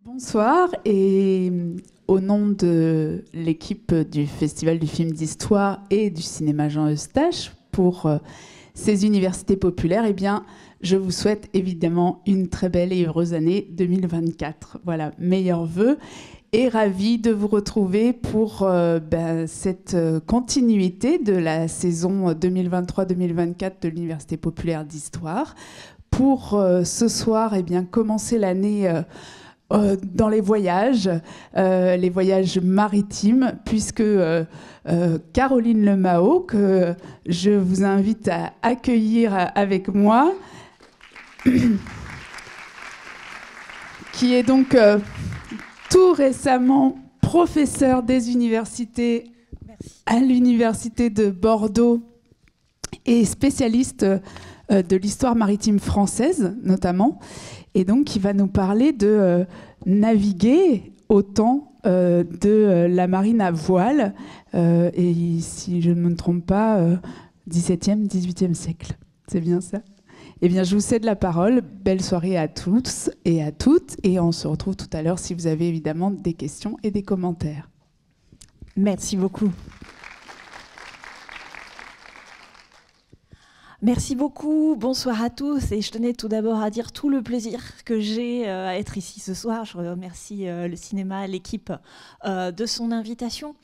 Bonsoir, et au nom de l'équipe du Festival du film d'histoire et du cinéma Jean Eustache pour ces universités populaires, eh bien, je vous souhaite évidemment une très belle et heureuse année 2024. Voilà, meilleurs vœux et ravi de vous retrouver pour cette continuité de la saison 2023-2024 de l'Université populaire d'histoire. Pour ce soir, eh bien, commencer l'année dans les voyages maritimes, puisque Caroline Lemao, que je vous invite à accueillir avec moi, qui est donc tout récemment professeure des universités à l'université de Bordeaux et spécialiste de l'histoire maritime française notamment, et donc qui va nous parler de naviguer au temps de la marine à voile, et si je ne me trompe pas, 17e, 18e siècle. C'est bien ça ? Eh bien, je vous cède la parole. Belle soirée à tous et à toutes, et on se retrouve tout à l'heure si vous avez évidemment des questions et des commentaires. Merci beaucoup. Merci beaucoup, bonsoir à tous, et je tenais tout d'abord à dire tout le plaisir que j'ai à être ici ce soir. Je remercie le cinéma, l'équipe de son invitation,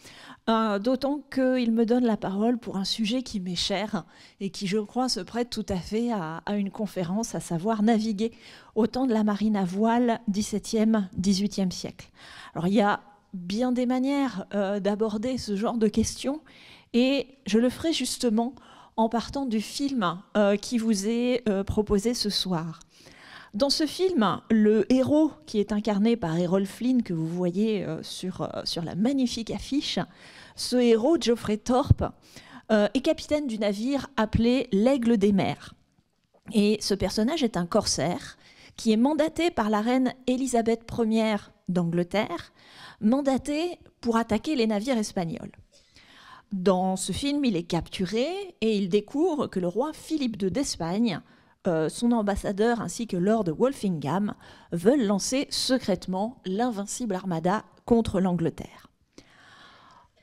d'autant qu'il me donne la parole pour un sujet qui m'est cher et qui, je crois, se prête tout à fait à une conférence, à savoir naviguer au temps de la marine à voile 17e, 18e siècle. Alors il y a bien des manières d'aborder ce genre de questions, et je le ferai justement en partant du film qui vous est proposé ce soir. Dans ce film, le héros, qui est incarné par Errol Flynn, que vous voyez sur la magnifique affiche, ce héros, Geoffrey Thorpe, est capitaine du navire appelé l'Aigle des Mers. Et ce personnage est un corsaire qui est mandaté par la reine Élisabeth Ier d'Angleterre, mandaté pour attaquer les navires espagnols. Dans ce film, il est capturé et il découvre que le roi Philippe II d'Espagne, son ambassadeur ainsi que Lord Walsingham veulent lancer secrètement l'invincible armada contre l'Angleterre.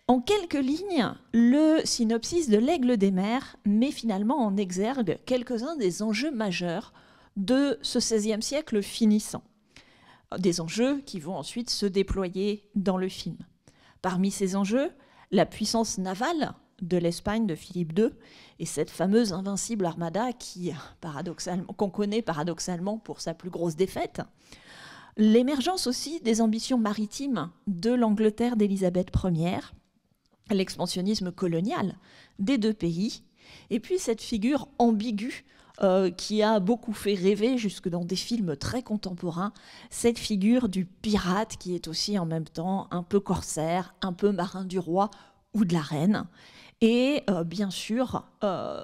En quelques lignes, le synopsis de l'Aigle des Mers met finalement en exergue quelques-uns des enjeux majeurs de ce XVIe siècle finissant. Des enjeux qui vont ensuite se déployer dans le film. Parmi ces enjeux, la puissance navale de l'Espagne de Philippe II et cette fameuse invincible armada qu'on connaît paradoxalement pour sa plus grosse défaite. L'émergence aussi des ambitions maritimes de l'Angleterre d'Élisabeth Ier, l'expansionnisme colonial des deux pays, et puis cette figure ambiguë qui a beaucoup fait rêver jusque dans des films très contemporains, cette figure du pirate qui est aussi en même temps un peu corsaire, un peu marin du roi ou de la reine. Et bien sûr,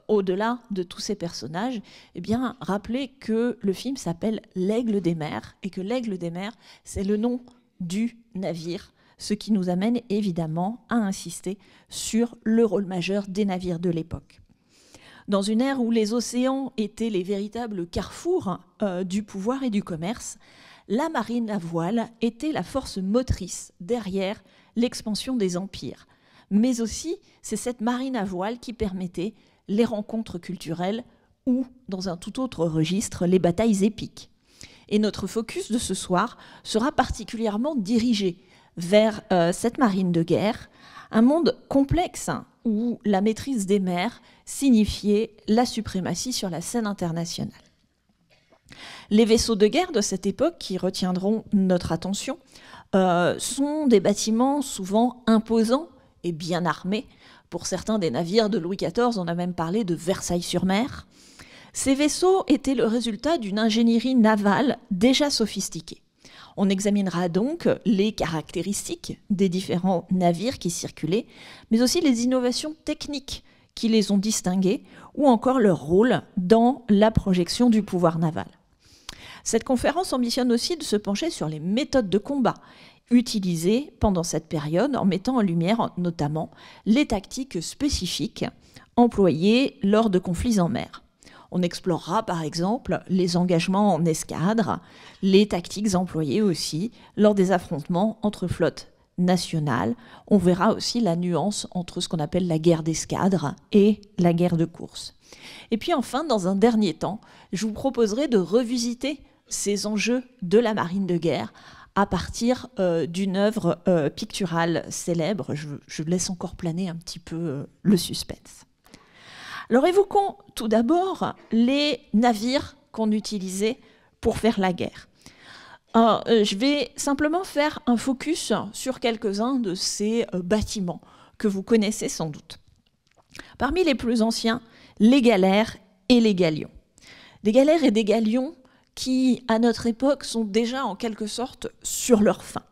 au-delà de tous ces personnages, eh bien, rappelez que le film s'appelle l'Aigle des Mers, et que l'Aigle des Mers, c'est le nom du navire, ce qui nous amène évidemment à insister sur le rôle majeur des navires de l'époque. Dans une ère où les océans étaient les véritables carrefours du pouvoir et du commerce, la marine à voile était la force motrice derrière l'expansion des empires. Mais aussi, c'est cette marine à voile qui permettait les rencontres culturelles ou, dans un tout autre registre, les batailles épiques. Et notre focus de ce soir sera particulièrement dirigé vers cette marine de guerre, un monde complexe où la maîtrise des mers signifiait la suprématie sur la scène internationale. Les vaisseaux de guerre de cette époque qui retiendront notre attention sont des bâtiments souvent imposants et bien armés. Pour certains des navires de Louis XIV, on a même parlé de Versailles-sur-Mer. Ces vaisseaux étaient le résultat d'une ingénierie navale déjà sophistiquée. On examinera donc les caractéristiques des différents navires qui circulaient, mais aussi les innovations techniques qui les ont distingués, ou encore leur rôle dans la projection du pouvoir naval. Cette conférence ambitionne aussi de se pencher sur les méthodes de combat utilisées pendant cette période, en mettant en lumière notamment les tactiques spécifiques employées lors de conflits en mer. On explorera par exemple les engagements en escadre, les tactiques employées aussi lors des affrontements entre flottes nationales. On verra aussi la nuance entre ce qu'on appelle la guerre d'escadre et la guerre de course. Et puis enfin, dans un dernier temps, je vous proposerai de revisiter ces enjeux de la marine de guerre à partir d'une œuvre picturale célèbre. Je laisse encore planer un petit peu le suspense. Alors évoquons tout d'abord les navires qu'on utilisait pour faire la guerre. Je vais simplement faire un focus sur quelques-uns de ces bâtiments que vous connaissez sans doute. Parmi les plus anciens, les galères et les galions. Des galères et des galions qui, à notre époque, sont déjà en quelque sorte sur leur fin.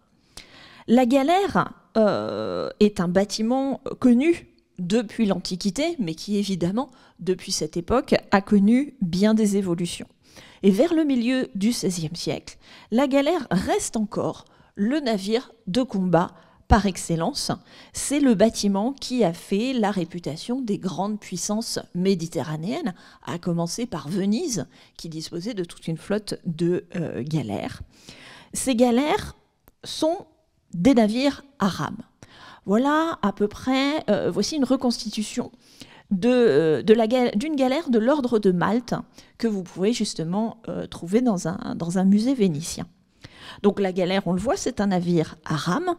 La galère est un bâtiment connu depuis l'Antiquité, mais qui, évidemment, depuis cette époque, a connu bien des évolutions. Et vers le milieu du XVIe siècle, la galère reste encore le navire de combat par excellence. C'est le bâtiment qui a fait la réputation des grandes puissances méditerranéennes, à commencer par Venise, qui disposait de toute une flotte de galères. Ces galères sont des navires à rames. Voilà à peu près, voici une reconstitution d'une galère de l'ordre de Malte que vous pouvez justement trouver dans un musée vénitien. Donc la galère, on le voit, c'est un navire à rames.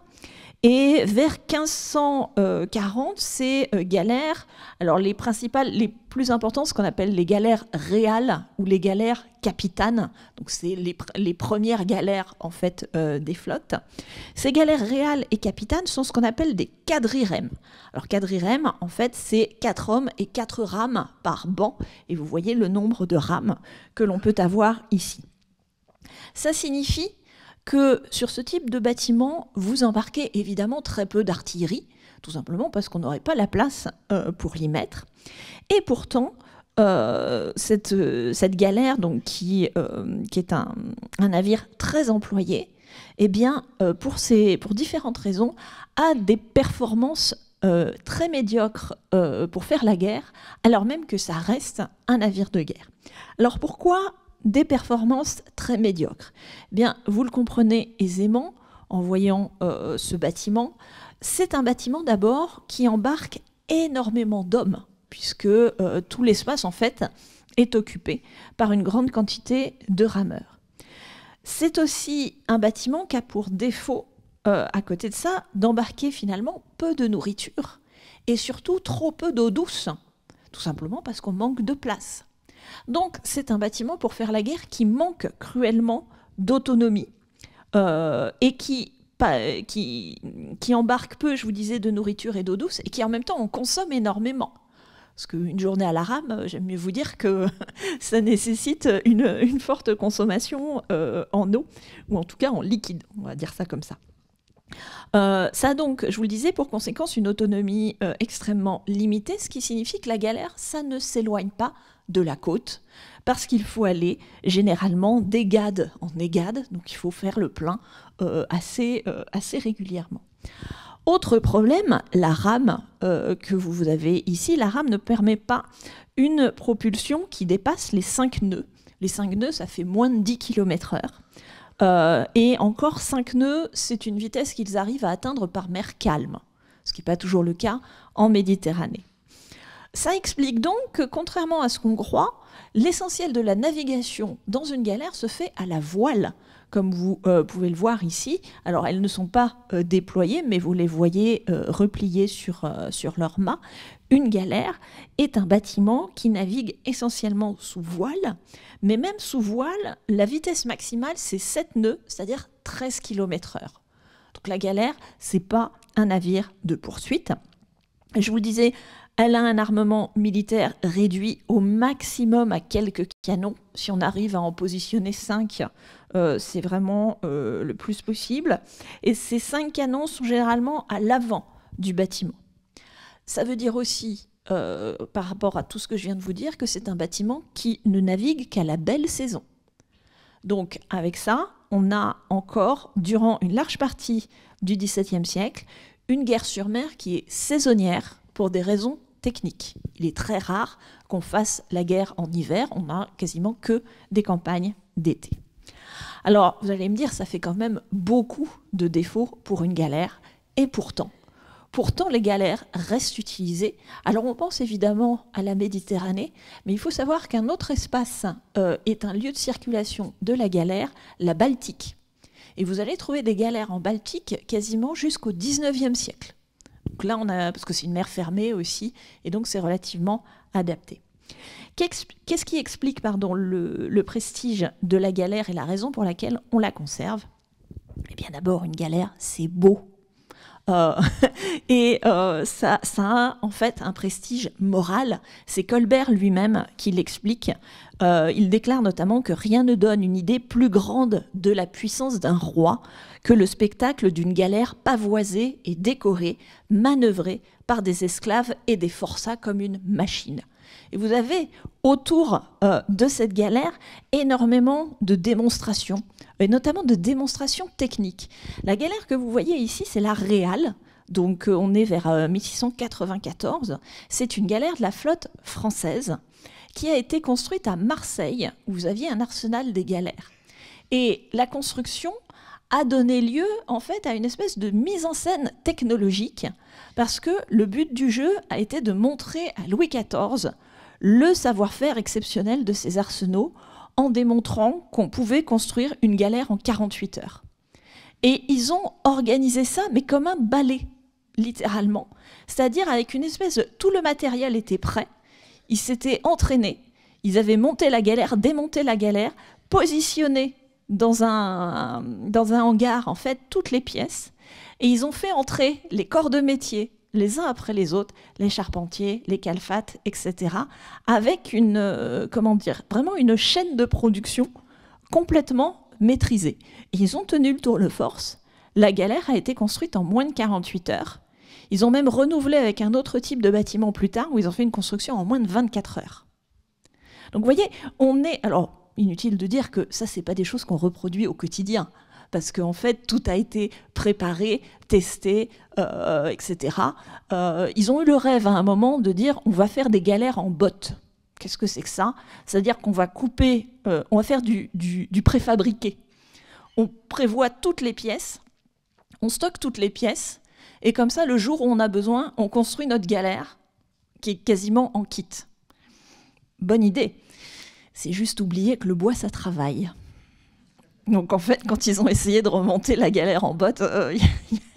Et vers 1540, ces galères, alors les principales, les plus importantes, ce qu'on appelle les galères réales ou les galères capitanes, donc c'est les premières galères en fait des flottes. Ces galères réales et capitanes sont ce qu'on appelle des quadrirèmes. Alors quadrirèmes, en fait, c'est 4 hommes et 4 rames par banc, et vous voyez le nombre de rames que l'on peut avoir ici. Ça signifie que sur ce type de bâtiment, vous embarquez évidemment très peu d'artillerie, tout simplement parce qu'on n'aurait pas la place pour l'y mettre. Et pourtant, cette galère, donc, qui est un navire très employé, eh bien, pour différentes raisons, a des performances très médiocres pour faire la guerre, alors même que ça reste un navire de guerre. Alors pourquoi des performances très médiocres? Eh bien, vous le comprenez aisément en voyant ce bâtiment. C'est un bâtiment d'abord qui embarque énormément d'hommes, puisque tout l'espace en fait est occupé par une grande quantité de rameurs. C'est aussi un bâtiment qui a pour défaut, à côté de ça, d'embarquer finalement peu de nourriture et surtout trop peu d'eau douce, tout simplement parce qu'on manque de place. Donc c'est un bâtiment pour faire la guerre qui manque cruellement d'autonomie et qui embarque peu, je vous disais, de nourriture et d'eau douce, et qui en même temps en consomme énormément. Parce qu'une journée à la rame, j'aime mieux vous dire que ça nécessite une forte consommation en eau, ou en tout cas en liquide, on va dire ça comme ça. Ça a donc, je vous le disais, pour conséquence une autonomie extrêmement limitée, ce qui signifie que la galère, ça ne s'éloigne pas de la côte, parce qu'il faut aller généralement d'égade en égade, donc il faut faire le plein assez régulièrement. Autre problème, la rame que vous avez ici, la rame ne permet pas une propulsion qui dépasse les 5 nœuds. Les 5 nœuds, ça fait moins de 10 km/h. Et encore 5 nœuds, c'est une vitesse qu'ils arrivent à atteindre par mer calme, ce qui n'est pas toujours le cas en Méditerranée. Ça explique donc que, contrairement à ce qu'on croit, l'essentiel de la navigation dans une galère se fait à la voile, comme vous pouvez le voir ici. Alors, elles ne sont pas déployées, mais vous les voyez repliées sur leur mât. Une galère est un bâtiment qui navigue essentiellement sous voile, mais même sous voile, la vitesse maximale, c'est 7 nœuds, c'est-à-dire 13 km/h. Donc la galère, ce n'est pas un navire de poursuite. Et je vous le disais, elle a un armement militaire réduit au maximum à quelques canons. Si on arrive à en positionner 5, c'est vraiment le plus possible. Et ces 5 canons sont généralement à l'avant du bâtiment. Ça veut dire aussi, par rapport à tout ce que je viens de vous dire, que c'est un bâtiment qui ne navigue qu'à la belle saison. Donc avec ça, on a encore, durant une large partie du XVIIe siècle, une guerre sur mer qui est saisonnière pour des raisons technique. Il est très rare qu'on fasse la guerre en hiver, on n'a quasiment que des campagnes d'été. Alors, vous allez me dire, ça fait quand même beaucoup de défauts pour une galère, et pourtant, les galères restent utilisées. Alors, on pense évidemment à la Méditerranée, mais il faut savoir qu'un autre espace est un lieu de circulation de la galère, la Baltique. Et vous allez trouver des galères en Baltique quasiment jusqu'au 19e siècle. Donc là, parce que c'est une mer fermée aussi, et donc c'est relativement adapté. Qu'est-ce qui explique le prestige de la galère et la raison pour laquelle on la conserve? Eh bien d'abord, une galère, c'est beau. Ça a en fait un prestige moral. C'est Colbert lui-même qui l'explique. Il déclare notamment que rien ne donne une idée plus grande de la puissance d'un roi que le spectacle d'une galère pavoisée et décorée, manœuvrée par des esclaves et des forçats comme une machine. Et vous avez autour de cette galère énormément de démonstrations, et notamment de démonstrations techniques. La galère que vous voyez ici, c'est la Réale. Donc on est vers 1694. C'est une galère de la flotte française qui a été construite à Marseille, où vous aviez un arsenal des galères. Et la construction a donné lieu en fait à une espèce de mise en scène technologique, parce que le but du jeu a été de montrer à Louis XIV le savoir-faire exceptionnel de ces arsenaux en démontrant qu'on pouvait construire une galère en 48 heures. Et ils ont organisé ça, mais comme un ballet, littéralement. C'est-à-dire avec une espèce de... Tout le matériel était prêt, ils s'étaient entraînés, ils avaient monté la galère, démonté la galère, positionné dans un hangar, en fait, toutes les pièces, et ils ont fait entrer les corps de métier, les uns après les autres, les charpentiers, les calfates, etc., avec vraiment une chaîne de production complètement maîtrisée. Et ils ont tenu le tour de force. La galère a été construite en moins de 48 heures. Ils ont même renouvelé avec un autre type de bâtiment plus tard, où ils ont fait une construction en moins de 24 heures. Donc vous voyez, alors, inutile de dire que ça, c'est pas des choses qu'on reproduit au quotidien, parce qu'en fait, tout a été préparé, testé, etc. Ils ont eu le rêve à un moment de dire on va faire des galères en bottes. Qu'est-ce que c'est que ça? C'est-à-dire qu'on va couper, on va faire du préfabriqué. On prévoit toutes les pièces, on stocke toutes les pièces, et comme ça, le jour où on a besoin, on construit notre galère, qui est quasiment en kit. Bonne idée. C'est juste oublier que le bois, ça travaille. Donc en fait, quand ils ont essayé de remonter la galère en botte,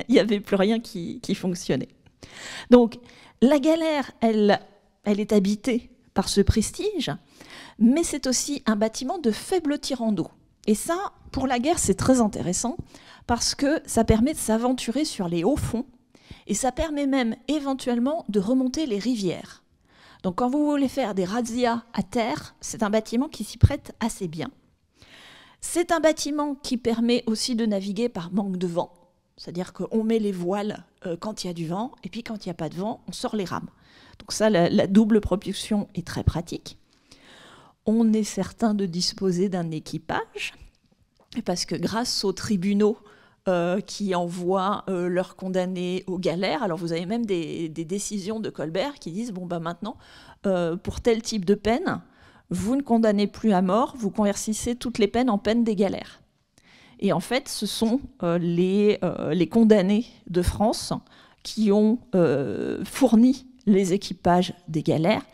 il n'y avait plus rien qui fonctionnait. Donc la galère, elle est habitée par ce prestige, mais c'est aussi un bâtiment de faible tirant d'eau. Et ça, pour la guerre, c'est très intéressant, parce que ça permet de s'aventurer sur les hauts fonds, et ça permet même éventuellement de remonter les rivières. Donc quand vous voulez faire des razzias à terre, c'est un bâtiment qui s'y prête assez bien. C'est un bâtiment qui permet aussi de naviguer par manque de vent. C'est-à-dire qu'on met les voiles quand il y a du vent, et puis quand il n'y a pas de vent, on sort les rames. Donc ça, la double propulsion est très pratique. On est certain de disposer d'un équipage, parce que grâce aux tribunaux qui envoient leurs condamnés aux galères, alors vous avez même des décisions de Colbert qui disent, bon, bah, maintenant, pour tel type de peine, vous ne condamnez plus à mort, vous convertissez toutes les peines en peines des galères. Et en fait, ce sont les condamnés de France qui ont fourni les équipages des galères.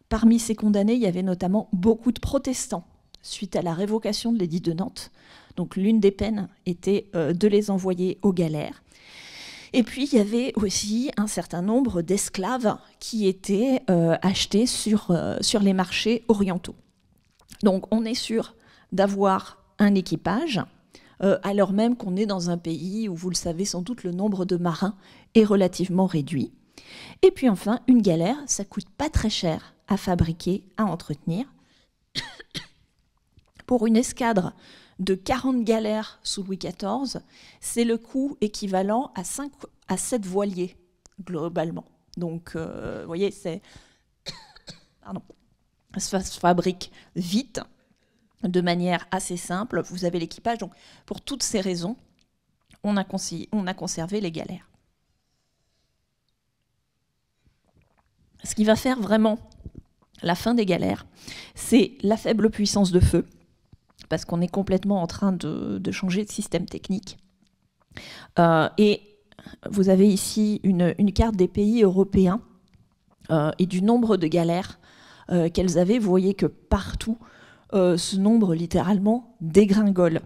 Parmi ces condamnés, il y avait notamment beaucoup de protestants suite à la révocation de l'édit de Nantes. Donc l'une des peines était de les envoyer aux galères. Et puis, il y avait aussi un certain nombre d'esclaves qui étaient achetés sur les marchés orientaux. Donc, on est sûr d'avoir un équipage, alors même qu'on est dans un pays où, vous le savez sans doute, le nombre de marins est relativement réduit. Et puis enfin, une galère, ça coûte pas très cher à fabriquer, à entretenir. Pour une escadre de 40 galères sous Louis XIV, c'est le coût équivalent à 5 à 7 voiliers, globalement. Donc, vous voyez, ça se fabrique vite, de manière assez simple. Vous avez l'équipage. Donc, pour toutes ces raisons, on a conservé les galères. Ce qui va faire vraiment la fin des galères, c'est la faible puissance de feu, parce qu'on est complètement en train de changer de système technique. Et vous avez ici une carte des pays européens et du nombre de galères qu'elles avaient. Vous voyez que partout, ce nombre littéralement dégringole.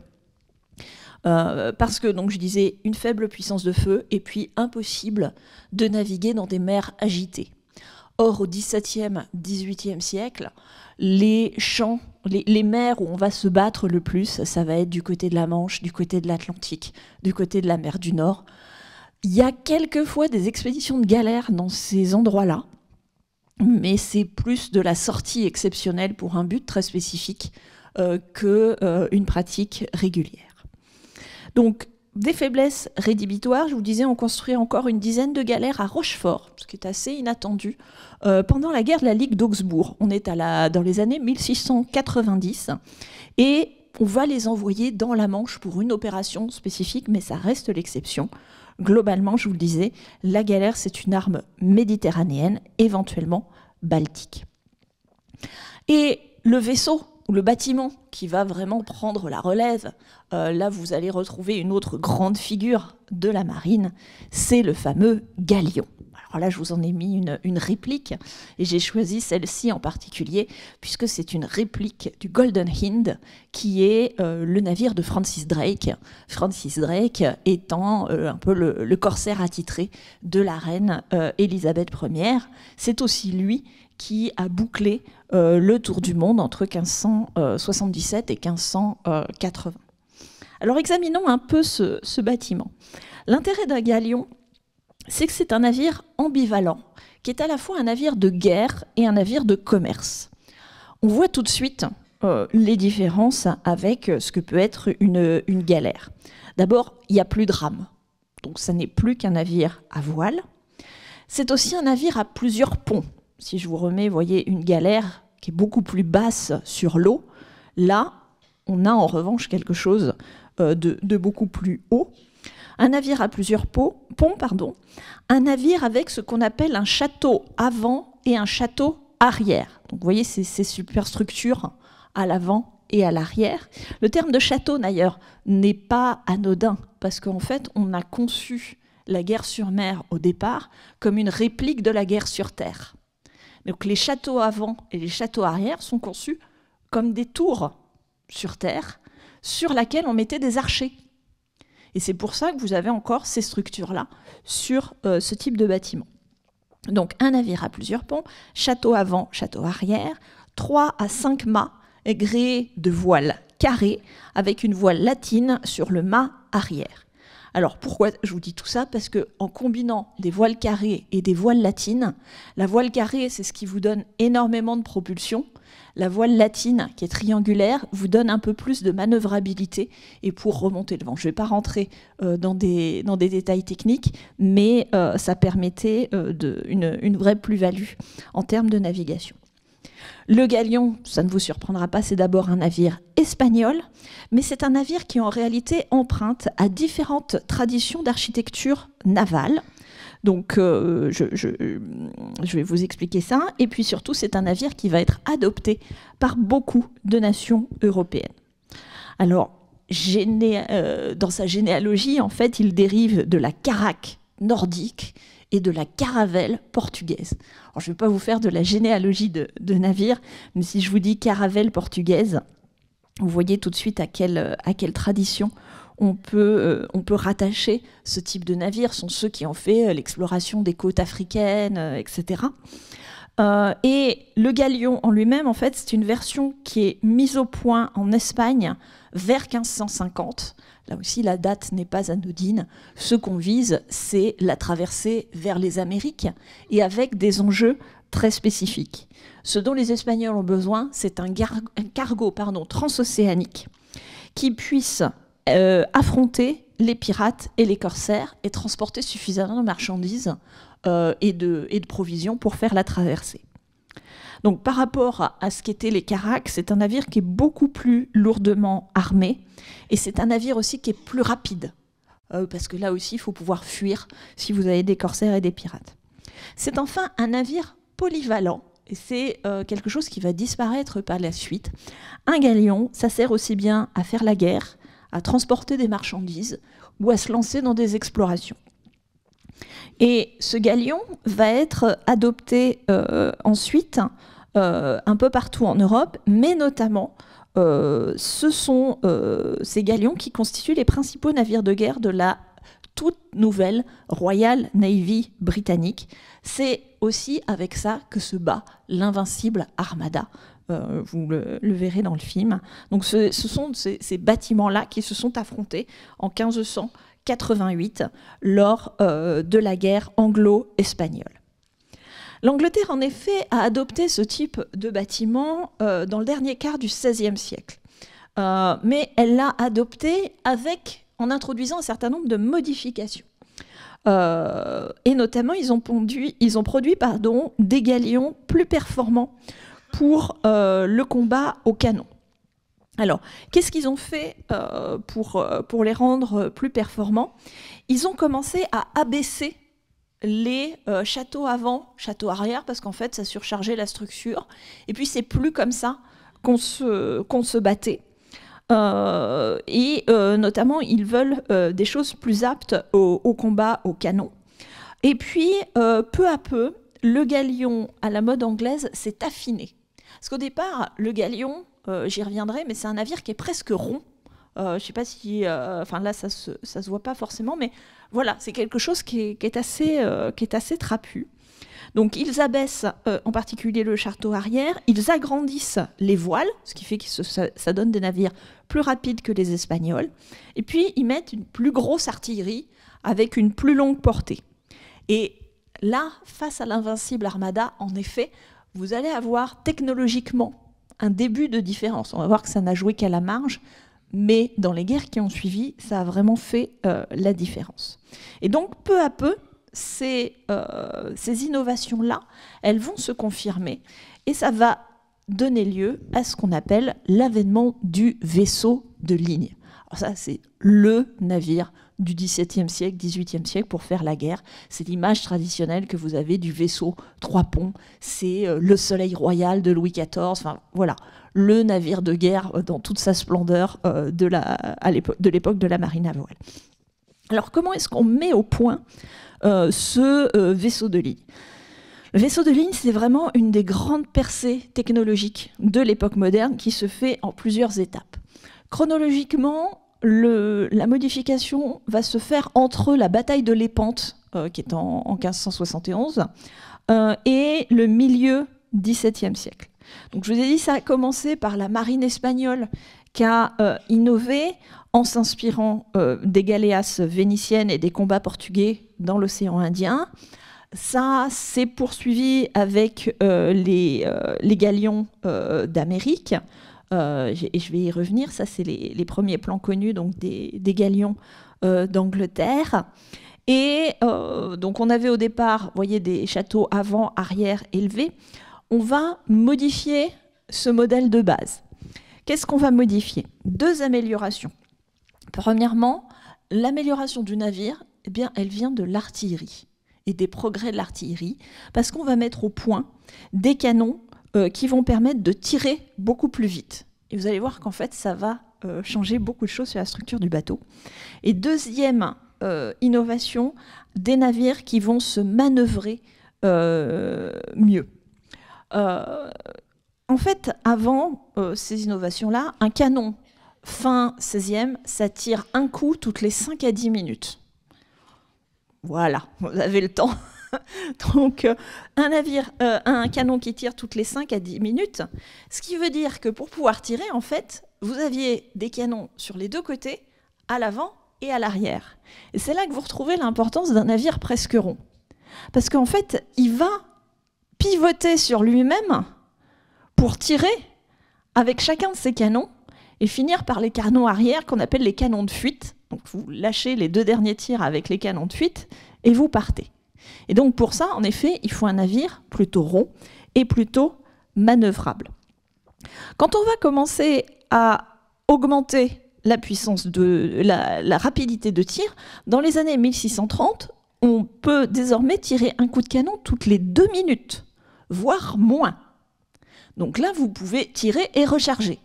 Parce que, donc, je disais, une faible puissance de feu et puis impossible de naviguer dans des mers agitées. Or, au XVIIe, XVIIIe siècle, les champs, les mers où on va se battre le plus, ça va être du côté de la Manche, du côté de l'Atlantique, du côté de la mer du Nord. Il y a quelquefois des expéditions de galères dans ces endroits-là, mais c'est plus de la sortie exceptionnelle pour un but très spécifique qu'une pratique régulière. Donc, des faiblesses rédhibitoires, je vous disais, on construit encore une dizaine de galères à Rochefort, ce qui est assez inattendu, pendant la guerre de la Ligue d'Augsbourg. On est dans les années 1690, et on va les envoyer dans la Manche pour une opération spécifique, mais ça reste l'exception. Globalement, je vous le disais, la galère, c'est une arme méditerranéenne, éventuellement baltique. Et le vaisseau, ou le bâtiment qui va vraiment prendre la relève, là vous allez retrouver une autre grande figure de la marine, c'est le fameux galion. Alors là je vous en ai mis une réplique, et j'ai choisi celle-ci en particulier, puisque c'est une réplique du Golden Hind, qui est le navire de Francis Drake. Francis Drake étant un peu le corsaire attitré de la reine Élisabeth Ier. C'est aussi lui qui a bouclé le tour du monde entre 1577 et 1580. Alors examinons un peu ce bâtiment. L'intérêt d'un galion, c'est que c'est un navire ambivalent, qui est à la fois un navire de guerre et un navire de commerce. On voit tout de suite les différences avec ce que peut être une galère. D'abord, il n'y a plus de rame, donc ça n'est plus qu'un navire à voile. C'est aussi un navire à plusieurs ponts. Si je vous remets, vous voyez, une galère qui est beaucoup plus basse sur l'eau, là, on a en revanche quelque chose de beaucoup plus haut. Un navire à plusieurs ponts, un navire avec ce qu'on appelle un château avant et un château arrière. Donc vous voyez ces superstructures à l'avant et à l'arrière. Le terme de château, d'ailleurs, n'est pas anodin, parce qu'en fait, on a conçu la guerre sur mer au départ comme une réplique de la guerre sur terre. Donc les châteaux avant et les châteaux arrière sont conçus comme des tours sur terre sur laquelle on mettait des archers. Et c'est pour ça que vous avez encore ces structures-là sur ce type de bâtiment. Donc un navire à plusieurs ponts, château avant, château arrière, 3 à 5 mâts gréés de voiles carrées avec une voile latine sur le mât arrière. Alors pourquoi je vous dis tout ça? Parce qu'en combinant des voiles carrées et des voiles latines, la voile carrée, c'est ce qui vous donne énormément de propulsion. La voile latine, qui est triangulaire, vous donne un peu plus de manœuvrabilité et pour remonter le vent. Je ne vais pas rentrer dans des détails techniques, mais ça permettait une vraie plus-value en termes de navigation. Le galion, ça ne vous surprendra pas, c'est d'abord un navire espagnol, mais c'est un navire qui en réalité emprunte à différentes traditions d'architecture navale. Donc je vais vous expliquer ça. Et puis surtout, c'est un navire qui va être adopté par beaucoup de nations européennes. Alors, dans sa généalogie, en fait, il dérive de la caraque nordique et de la caravelle portugaise. Alors, je ne vais pas vous faire de la généalogie de navires, mais si je vous dis caravelle portugaise, vous voyez tout de suite à quelle tradition on peut rattacher ce type de navire. Ce sont ceux qui ont fait l'exploration des côtes africaines, etc. Et le galion en lui-même, en fait, c'est une version qui est mise au point en Espagne vers 1550. Là aussi, la date n'est pas anodine. Ce qu'on vise, c'est la traversée vers les Amériques et avec des enjeux très spécifiques. Ce dont les Espagnols ont besoin, c'est un cargo transocéanique qui puisse affronter les pirates et les corsaires et transporter suffisamment de marchandises et de provisions pour faire la traversée. Donc par rapport à ce qu'étaient les caraques, c'est un navire qui est beaucoup plus lourdement armé et c'est un navire aussi qui est plus rapide parce que là aussi il faut pouvoir fuir si vous avez des corsaires et des pirates. C'est enfin un navire polyvalent, et c'est quelque chose qui va disparaître par la suite. Un galion, ça sert aussi bien à faire la guerre, à transporter des marchandises ou à se lancer dans des explorations. Et ce galion va être adopté ensuite un peu partout en Europe, mais notamment ce sont ces galions qui constituent les principaux navires de guerre de la toute nouvelle Royal Navy britannique. C'est aussi avec ça que se bat l'invincible Armada. Vous le verrez dans le film. Donc ce sont ces bâtiments-là qui se sont affrontés en 1588 lors de la guerre anglo-espagnole. L'Angleterre, en effet, a adopté ce type de bâtiment dans le dernier quart du XVIe siècle. Mais elle l'a adopté en introduisant un certain nombre de modifications. Et notamment, ils ont produit des galions plus performants pour le combat au canon. Alors, qu'est-ce qu'ils ont fait pour les rendre plus performants? Ils ont commencé à abaisser les châteaux avant, châteaux arrière, parce qu'en fait, ça surchargeait la structure. Et puis, c'est plus comme ça qu'on se battait. Notamment, ils veulent des choses plus aptes au combat au canon. Et puis, peu à peu, le galion à la mode anglaise s'est affiné. Parce qu'au départ, le galion, j'y reviendrai, mais c'est un navire qui est presque rond. Je ne sais pas si... Enfin là, ça se voit pas forcément, mais voilà, c'est quelque chose qui est assez trapu. Donc ils abaissent en particulier le château arrière, ils agrandissent les voiles, ce qui fait que ça donne des navires plus rapides que les Espagnols, et puis ils mettent une plus grosse artillerie avec une plus longue portée. Et là, face à l'invincible Armada, en effet, vous allez avoir technologiquement un début de différence. On va voir que ça n'a joué qu'à la marge, mais dans les guerres qui ont suivi, ça a vraiment fait la différence. Et donc, peu à peu, ces innovations-là, elles vont se confirmer et ça va donner lieu à ce qu'on appelle l'avènement du vaisseau de ligne. Alors ça, c'est le navire du XVIIe siècle, XVIIIe siècle pour faire la guerre. C'est l'image traditionnelle que vous avez du vaisseau 3 ponts. C'est le soleil royal de Louis XIV. Enfin, voilà, le navire de guerre dans toute sa splendeur de l'époque de la marine à voile. Alors, comment est-ce qu'on met au point ce vaisseau de ligne? Le vaisseau de ligne, c'est vraiment une des grandes percées technologiques de l'époque moderne qui se fait en plusieurs étapes. Chronologiquement, la modification va se faire entre la bataille de Lépante, qui est en 1571, et le milieu XVIIe siècle. Donc, je vous ai dit, ça a commencé par la marine espagnole qui a innové en s'inspirant des galéas vénitiennes et des combats portugais dans l'océan Indien. Ça s'est poursuivi avec les galions d'Amérique. Et je vais y revenir. Ça, c'est les premiers plans connus donc des galions d'Angleterre. Et donc, on avait au départ, vous voyez, des châteaux avant, arrière élevés. On va modifier ce modèle de base. Qu'est-ce qu'on va modifier? 2 améliorations. Premièrement, l'amélioration du navire, eh bien, elle vient de l'artillerie et des progrès de l'artillerie, parce qu'on va mettre au point des canons qui vont permettre de tirer beaucoup plus vite. Et vous allez voir qu'en fait, ça va changer beaucoup de choses sur la structure du bateau. Et deuxième innovation, des navires qui vont se manœuvrer mieux. En fait, avant ces innovations-là, un canon fin 16e, ça tire un coup toutes les 5 à 10 minutes. Voilà, vous avez le temps. Donc, un canon qui tire toutes les 5 à 10 minutes, ce qui veut dire que pour pouvoir tirer, en fait, vous aviez des canons sur les 2 côtés, à l'avant et à l'arrière. Et c'est là que vous retrouvez l'importance d'un navire presque rond. Parce qu'en fait, il va pivoter sur lui-même pour tirer avec chacun de ses canons et finir par les canons arrière qu'on appelle les canons de fuite. Donc vous lâchez les 2 derniers tirs avec les canons de fuite et vous partez. Et donc pour ça, en effet, il faut un navire plutôt rond et plutôt manœuvrable. Quand on va commencer à augmenter la puissance de la rapidité de tir, dans les années 1630, on peut désormais tirer un coup de canon toutes les 2 minutes. voire moins. Donc là, vous pouvez tirer et recharger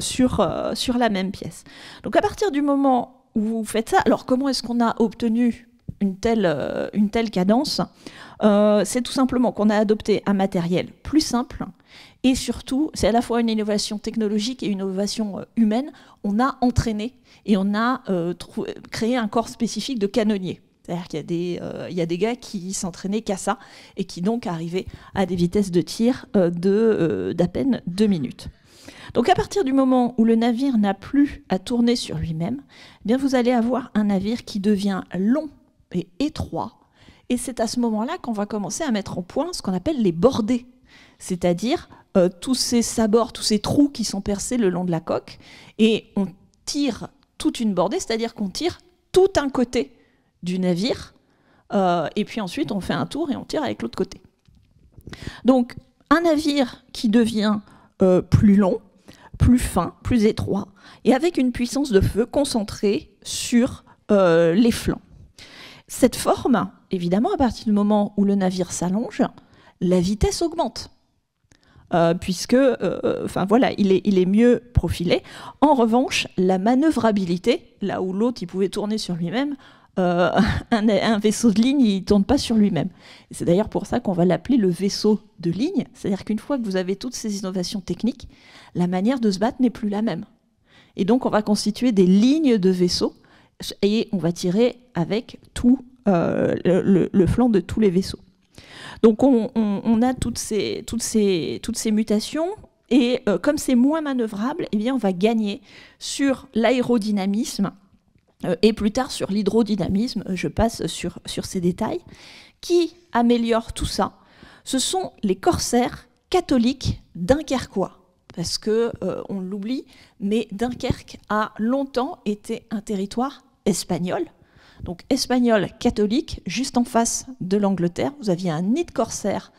sur la même pièce. Donc à partir du moment où vous faites ça, alors comment est-ce qu'on a obtenu une telle cadence? C'est tout simplement qu'on a adopté un matériel plus simple, et surtout, c'est à la fois une innovation technologique et une innovation humaine. On a entraîné et on a créé un corps spécifique de canonniers. C'est-à-dire qu'il y a des gars qui s'entraînaient qu'à ça et qui donc arrivaient à des vitesses de tir d'à peine 2 minutes. Donc à partir du moment où le navire n'a plus à tourner sur lui-même, eh bien vous allez avoir un navire qui devient long et étroit. Et c'est à ce moment-là qu'on va commencer à mettre en point ce qu'on appelle les bordées, c'est-à-dire tous ces sabords, tous ces trous qui sont percés le long de la coque, et on tire toute une bordée, c'est-à-dire qu'on tire tout un côté du navire, et puis ensuite on fait un tour et on tire avec l'autre côté. Donc un navire qui devient plus long, plus fin, plus étroit, et avec une puissance de feu concentrée sur les flancs. Cette forme, évidemment, à partir du moment où le navire s'allonge, la vitesse augmente, puisque voilà, il est mieux profilé. En revanche, la manœuvrabilité, là où l'autre il pouvait tourner sur lui-même, un vaisseau de ligne, il ne tourne pas sur lui-même. C'est d'ailleurs pour ça qu'on va l'appeler le vaisseau de ligne, c'est-à-dire qu'une fois que vous avez toutes ces innovations techniques, la manière de se battre n'est plus la même. Et donc on va constituer des lignes de vaisseaux, et on va tirer avec tout le flanc de tous les vaisseaux. Donc on a toutes ces mutations, et comme c'est moins manœuvrable, eh bien on va gagner sur l'aérodynamisme et plus tard sur l'hydrodynamisme. Je passe sur ces détails. Qui améliore tout ça? Ce sont les corsaires catholiques dunkerquois. Parce qu'on l'oublie, mais Dunkerque a longtemps été un territoire espagnol. Donc espagnol catholique, juste en face de l'Angleterre. Vous aviez un nid de corsaires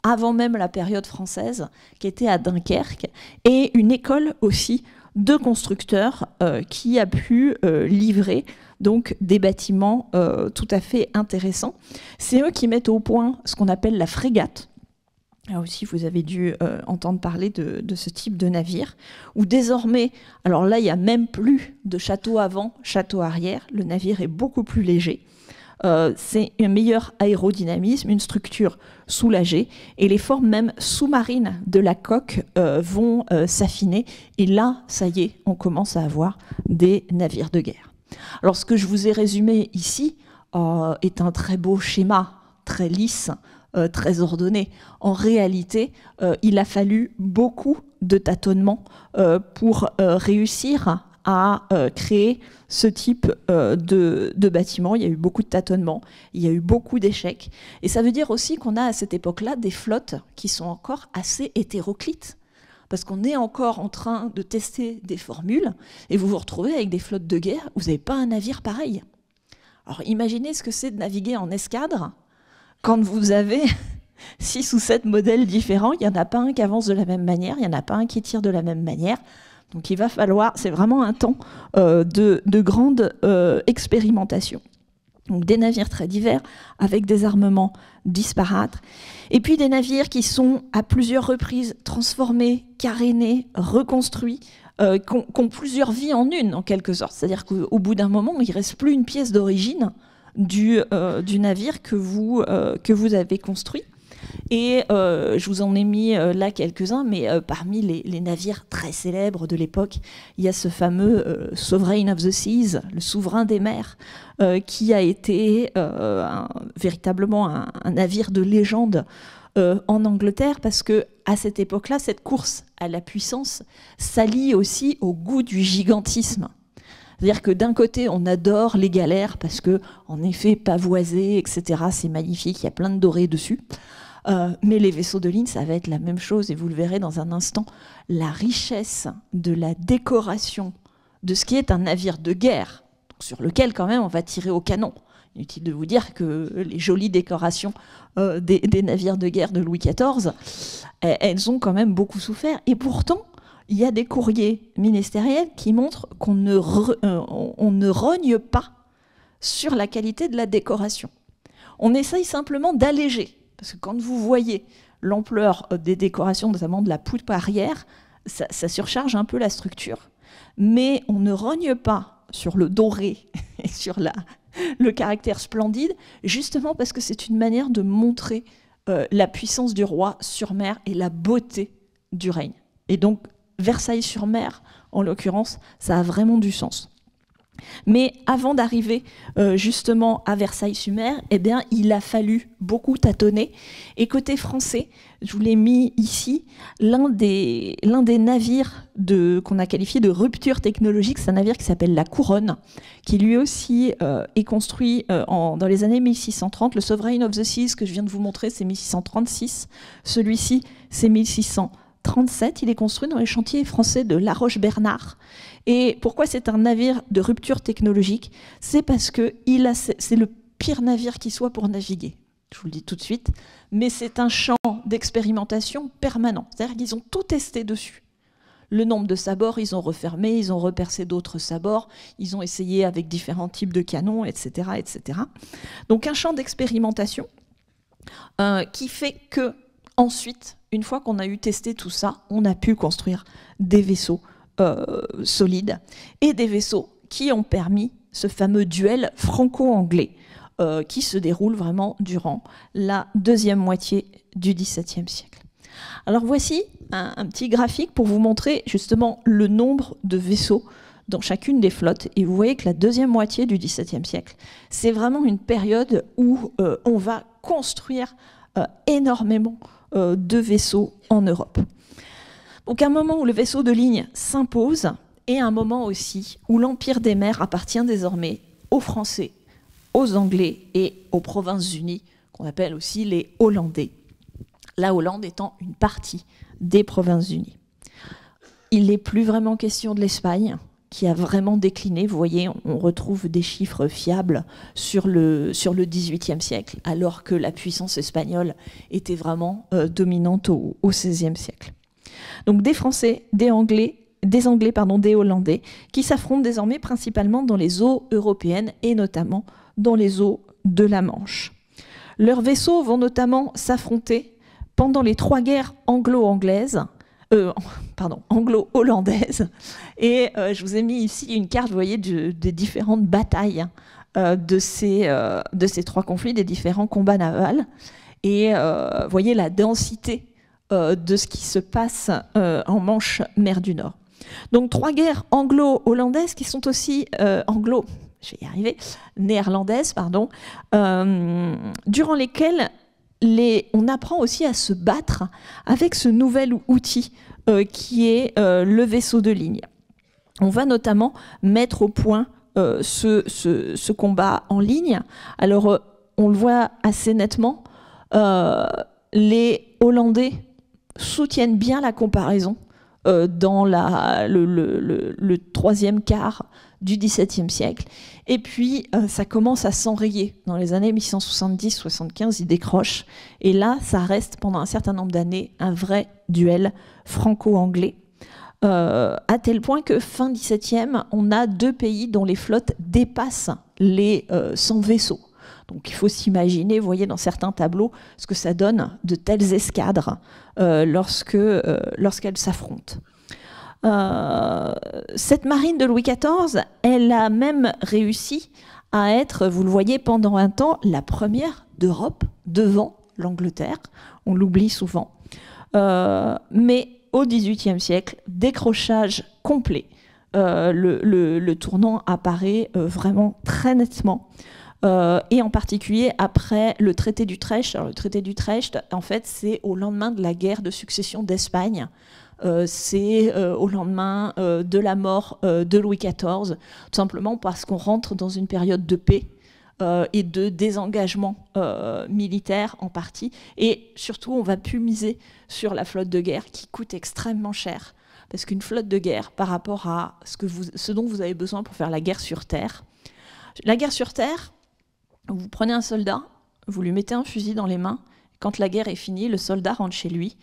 avant même la période française qui était à Dunkerque, et une école aussi de constructeurs qui a pu livrer donc des bâtiments tout à fait intéressants. C'est eux qui mettent au point ce qu'on appelle la frégate. Là aussi, vous avez dû entendre parler de ce type de navire, où désormais, alors là, il n'y a même plus de château avant, château arrière, le navire est beaucoup plus léger. C'est un meilleur aérodynamisme, une structure soulagée, et les formes même sous-marines de la coque vont s'affiner, et là, ça y est, on commence à avoir des navires de guerre. Alors, ce que je vous ai résumé ici est un très beau schéma, très lisse, très ordonné. En réalité, il a fallu beaucoup de tâtonnements pour réussir à créer ce type de bâtiment. Il y a eu beaucoup de tâtonnements, il y a eu beaucoup d'échecs. Et ça veut dire aussi qu'on a à cette époque-là des flottes qui sont encore assez hétéroclites. Parce qu'on est encore en train de tester des formules, et vous vous retrouvez avec des flottes de guerre où vous n'avez pas un navire pareil. Alors imaginez ce que c'est de naviguer en escadre quand vous avez 6 ou 7 modèles différents. Il n'y en a pas un qui avance de la même manière, il n'y en a pas un qui tire de la même manière. Donc il va falloir, c'est vraiment un temps de grande expérimentation. Donc des navires très divers, avec des armements disparates, et puis des navires qui sont à plusieurs reprises transformés, carénés, reconstruits, qui ont plusieurs vies en une, en quelque sorte. C'est-à-dire qu'au bout d'un moment, il ne reste plus une pièce d'origine du navire que vous avez construit. Et je vous en ai mis là quelques-uns, mais parmi les navires très célèbres de l'époque, il y a ce fameux Sovereign of the Seas, le souverain des mers, qui a été véritablement un navire de légende en Angleterre, parce que à cette époque-là, cette course à la puissance s'allie aussi au goût du gigantisme. C'est-à-dire que d'un côté, on adore les galères parce que, en effet, pavoisé, etc., c'est magnifique, il y a plein de dorés dessus. Mais les vaisseaux de ligne, ça va être la même chose, et vous le verrez dans un instant. La richesse de la décoration de ce qui est un navire de guerre, sur lequel quand même on va tirer au canon. Inutile de vous dire que les jolies décorations des navires de guerre de Louis XIV, elles ont quand même beaucoup souffert. Et pourtant, il y a des courriers ministériels qui montrent qu'on ne rogne pas sur la qualité de la décoration. On essaye simplement d'alléger. Parce que quand vous voyez l'ampleur des décorations, notamment de la poutre arrière, ça surcharge un peu la structure. Mais on ne rogne pas sur le doré et sur le caractère splendide, justement parce que c'est une manière de montrer la puissance du roi sur mer et la beauté du règne. Et donc, Versailles-sur-Mer, en l'occurrence, ça a vraiment du sens. Mais avant d'arriver justement à Versailles-sur-Mer, eh bien, il a fallu beaucoup tâtonner. Et côté français, je vous l'ai mis ici, l'un des navires qu'on a qualifié de rupture technologique, c'est un navire qui s'appelle la Couronne, qui lui aussi est construit dans les années 1630. Le Sovereign of the Seas que je viens de vous montrer, c'est 1636. Celui-ci, c'est 1637. Il est construit dans les chantiers français de La Roche-Bernard. Et pourquoi c'est un navire de rupture technologique? C'est parce que c'est le pire navire qui soit pour naviguer. Je vous le dis tout de suite. Mais c'est un champ d'expérimentation permanent. C'est-à-dire qu'ils ont tout testé dessus. Le nombre de sabords, ils ont refermé, ils ont repercé d'autres sabords, ils ont essayé avec différents types de canons, etc. etc. Donc un champ d'expérimentation qui fait que, ensuite, une fois qu'on a eu testé tout ça, on a pu construire des vaisseaux solides et des vaisseaux qui ont permis ce fameux duel franco-anglais qui se déroule vraiment durant la deuxième moitié du XVIIe siècle. Alors voici un petit graphique pour vous montrer justement le nombre de vaisseaux dans chacune des flottes. Et vous voyez que la deuxième moitié du XVIIe siècle, c'est vraiment une période où on va construire énormément de vaisseaux en Europe. Donc un moment où le vaisseau de ligne s'impose et un moment aussi où l'Empire des mers appartient désormais aux Français, aux Anglais et aux Provinces-Unies, qu'on appelle aussi les Hollandais. La Hollande étant une partie des Provinces-Unies. Il n'est plus vraiment question de l'Espagne, qui a vraiment décliné. Vous voyez, on retrouve des chiffres fiables sur le XVIIIe siècle, alors que la puissance espagnole était vraiment dominante au XVIe siècle. Donc des Français, des Anglais, des Hollandais, qui s'affrontent désormais principalement dans les eaux européennes et notamment dans les eaux de la Manche. Leurs vaisseaux vont notamment s'affronter pendant les 3 guerres anglo-hollandaises. Et je vous ai mis ici une carte, vous voyez, des différentes batailles de ces 3 conflits, des différents combats navals. Et vous voyez la densité de ce qui se passe en Manche, mer du Nord. Donc 3 guerres anglo-hollandaises qui sont aussi néerlandaises, pardon, durant lesquelles on apprend aussi à se battre avec ce nouvel outil qui est le vaisseau de ligne. On va notamment mettre au point ce combat en ligne. Alors, on le voit assez nettement, les Hollandais soutiennent bien la comparaison dans le troisième quart du XVIIe siècle. Et puis, ça commence à s'enrayer. Dans les années 1670-75, ils décrochent. Et là, ça reste pendant un certain nombre d'années un vrai duel franco-anglais. À tel point que fin XVIIe, on a 2 pays dont les flottes dépassent les 100 vaisseaux. Donc il faut s'imaginer, vous voyez dans certains tableaux, ce que ça donne de telles escadres lorsqu'elles s'affrontent. Cette marine de Louis XIV, elle a même réussi à être, vous le voyez, pendant un temps, la première d'Europe devant l'Angleterre. On l'oublie souvent. Mais au XVIIIe siècle, décrochage complet. Le tournant apparaît vraiment très nettement. Et en particulier après le traité d'Utrecht. Alors, le traité d'Utrecht, en fait, c'est au lendemain de la guerre de succession d'Espagne. C'est au lendemain de la mort de Louis XIV, tout simplement parce qu'on rentre dans une période de paix et de désengagement militaire en partie. Et surtout, on va plus miser sur la flotte de guerre qui coûte extrêmement cher. Parce qu'une flotte de guerre, par rapport à ce dont vous avez besoin pour faire la guerre sur Terre, vous prenez un soldat, vous lui mettez un fusil dans les mains. Quand la guerre est finie, le soldat rentre chez lui.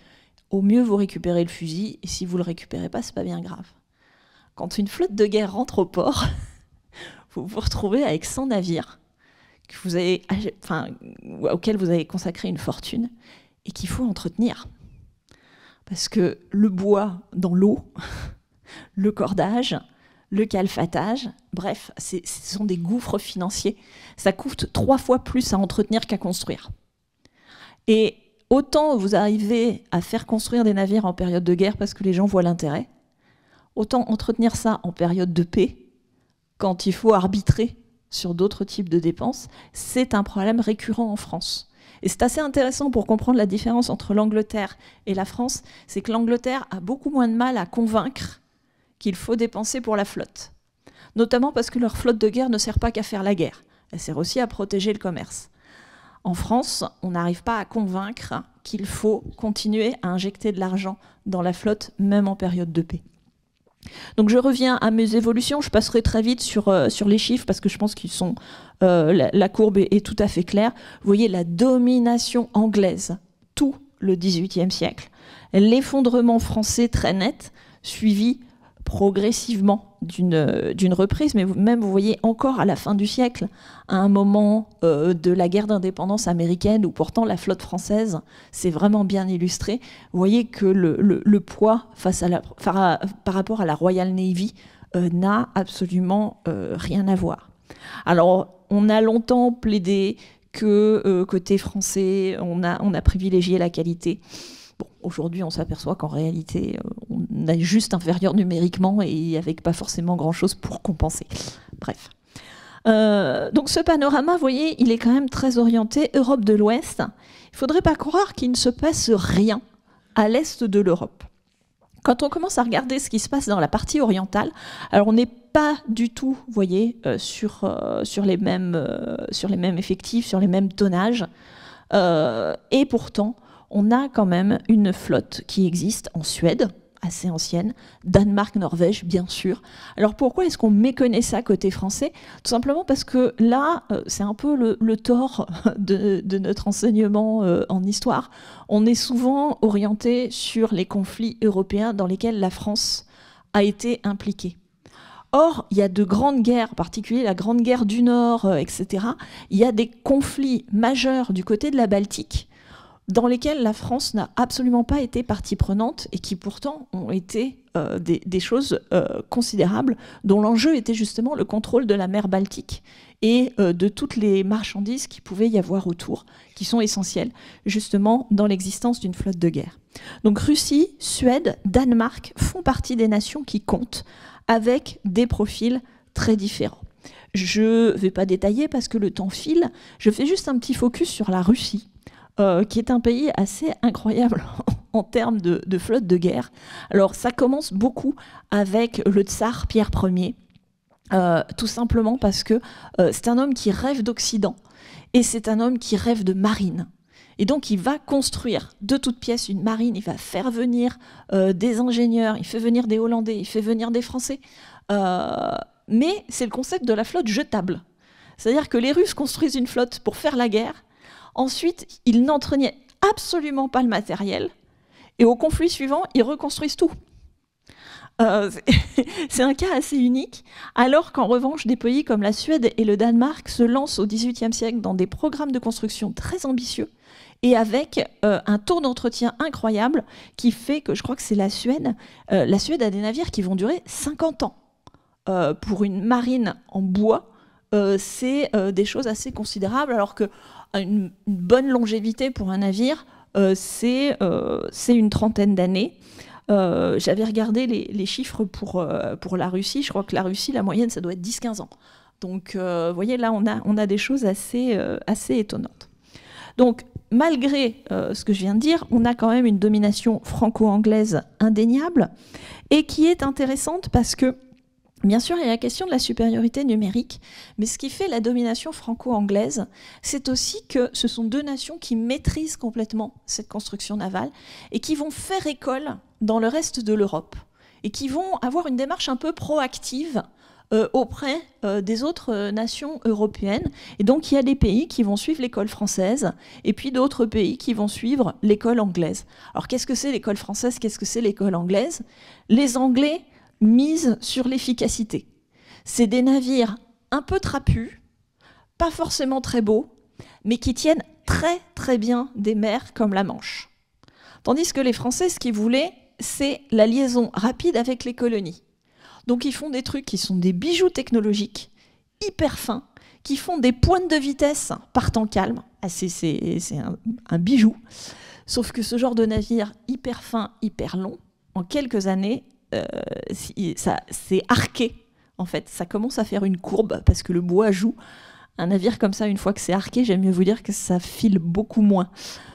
Au mieux, vous récupérez le fusil, et si vous ne le récupérez pas, c'est pas bien grave. Quand une flotte de guerre rentre au port, vous vous retrouvez avec 100 navires auxquels vous avez consacré une fortune, et qu'il faut entretenir. Parce que le bois dans l'eau, le cordage, le calfatage, bref, ce sont des gouffres financiers. Ça coûte 3 fois plus à entretenir qu'à construire. Et autant vous arrivez à faire construire des navires en période de guerre parce que les gens voient l'intérêt, autant entretenir ça en période de paix, quand il faut arbitrer sur d'autres types de dépenses, c'est un problème récurrent en France. Et c'est assez intéressant pour comprendre la différence entre l'Angleterre et la France, c'est que l'Angleterre a beaucoup moins de mal à convaincre qu'il faut dépenser pour la flotte. Notamment parce que leur flotte de guerre ne sert pas qu'à faire la guerre, elle sert aussi à protéger le commerce. En France, on n'arrive pas à convaincre qu'il faut continuer à injecter de l'argent dans la flotte, même en période de paix. Donc je reviens à mes évolutions, je passerai très vite sur les chiffres parce que je pense qu'ils sont la courbe est tout à fait claire. Vous voyez la domination anglaise, tout le XVIIIe siècle, l'effondrement français très net, suivi progressivement d'une reprise, mais même vous voyez encore à la fin du siècle, à un moment de la guerre d'indépendance américaine où pourtant la flotte française s'est vraiment bien illustrée, vous voyez que le poids par rapport à la Royal Navy n'a absolument rien à voir. Alors on a longtemps plaidé que côté français on a privilégié la qualité. Bon, aujourd'hui, on s'aperçoit qu'en réalité, on est juste inférieur numériquement et avec pas forcément grand-chose pour compenser. Bref. Donc ce panorama, vous voyez, il est quand même très orienté Europe de l'Ouest. Il ne faudrait pas croire qu'il ne se passe rien à l'est de l'Europe. Quand on commence à regarder ce qui se passe dans la partie orientale, alors on n'est pas du tout, vous voyez, sur les mêmes effectifs, sur les mêmes tonnages. Et pourtant, on a quand même une flotte qui existe en Suède, assez ancienne, Danemark, Norvège, bien sûr. Alors pourquoi est-ce qu'on méconnaît ça côté français? Tout simplement parce que là, c'est un peu le tort de notre enseignement en histoire. On est souvent orienté sur les conflits européens dans lesquels la France a été impliquée. Or, il y a de grandes guerres, en particulier la Grande Guerre du Nord, etc. Il y a des conflits majeurs du côté de la Baltique, dans lesquels la France n'a absolument pas été partie prenante et qui pourtant ont été des choses considérables, dont l'enjeu était justement le contrôle de la mer Baltique et de toutes les marchandises qui pouvaient y avoir autour, qui sont essentielles justement dans l'existence d'une flotte de guerre. Donc Russie, Suède, Danemark font partie des nations qui comptent avec des profils très différents. Je ne vais pas détailler parce que le temps file, je fais juste un petit focus sur la Russie, qui est un pays assez incroyable en termes de flotte de guerre. Alors ça commence beaucoup avec le tsar Pierre Ier, tout simplement parce que c'est un homme qui rêve d'Occident et c'est un homme qui rêve de marine. Et donc il va construire de toutes pièces une marine, il va faire venir des ingénieurs, il fait venir des Hollandais, il fait venir des Français. Mais c'est le concept de la flotte jetable. C'est-à-dire que les Russes construisent une flotte pour faire la guerre. Ensuite, ils n'entretenaient absolument pas le matériel. Et au conflit suivant, ils reconstruisent tout. C'est un cas assez unique, alors qu'en revanche, des pays comme la Suède et le Danemark se lancent au XVIIIe siècle dans des programmes de construction très ambitieux et avec un taux d'entretien incroyable qui fait que, je crois que c'est la Suède a des navires qui vont durer 50 ans. Pour une marine en bois, c'est des choses assez considérables, alors qu'une bonne longévité pour un navire, c'est une trentaine d'années. J'avais regardé les chiffres pour la Russie. Je crois que la Russie, la moyenne, ça doit être 10-15 ans. Donc, vous voyez, là, on a des choses assez étonnantes. Donc, malgré ce que je viens de dire, on a quand même une domination franco-anglaise indéniable et qui est intéressante parce que, bien sûr, il y a la question de la supériorité numérique, mais ce qui fait la domination franco-anglaise, c'est aussi que ce sont deux nations qui maîtrisent complètement cette construction navale et qui vont faire école dans le reste de l'Europe et qui vont avoir une démarche un peu proactive auprès des autres nations européennes. Et donc, il y a des pays qui vont suivre l'école française et puis d'autres pays qui vont suivre l'école anglaise. Alors, qu'est-ce que c'est l'école française? Qu'est-ce que c'est l'école anglaise? Les Anglais misent sur l'efficacité. C'est des navires un peu trapus, pas forcément très beaux, mais qui tiennent très très bien des mers comme la Manche. Tandis que les Français, ce qu'ils voulaient, c'est la liaison rapide avec les colonies. Donc ils font des trucs qui sont des bijoux technologiques, hyper fins, qui font des pointes de vitesse par temps calme. Ah, c'est un bijou. Sauf que ce genre de navire hyper fin, hyper long, en quelques années, ça c'est arqué. En fait, ça commence à faire une courbe parce que le bois joue. Un navire comme ça, une fois que c'est arqué, j'aime mieux vous dire que ça file beaucoup moins.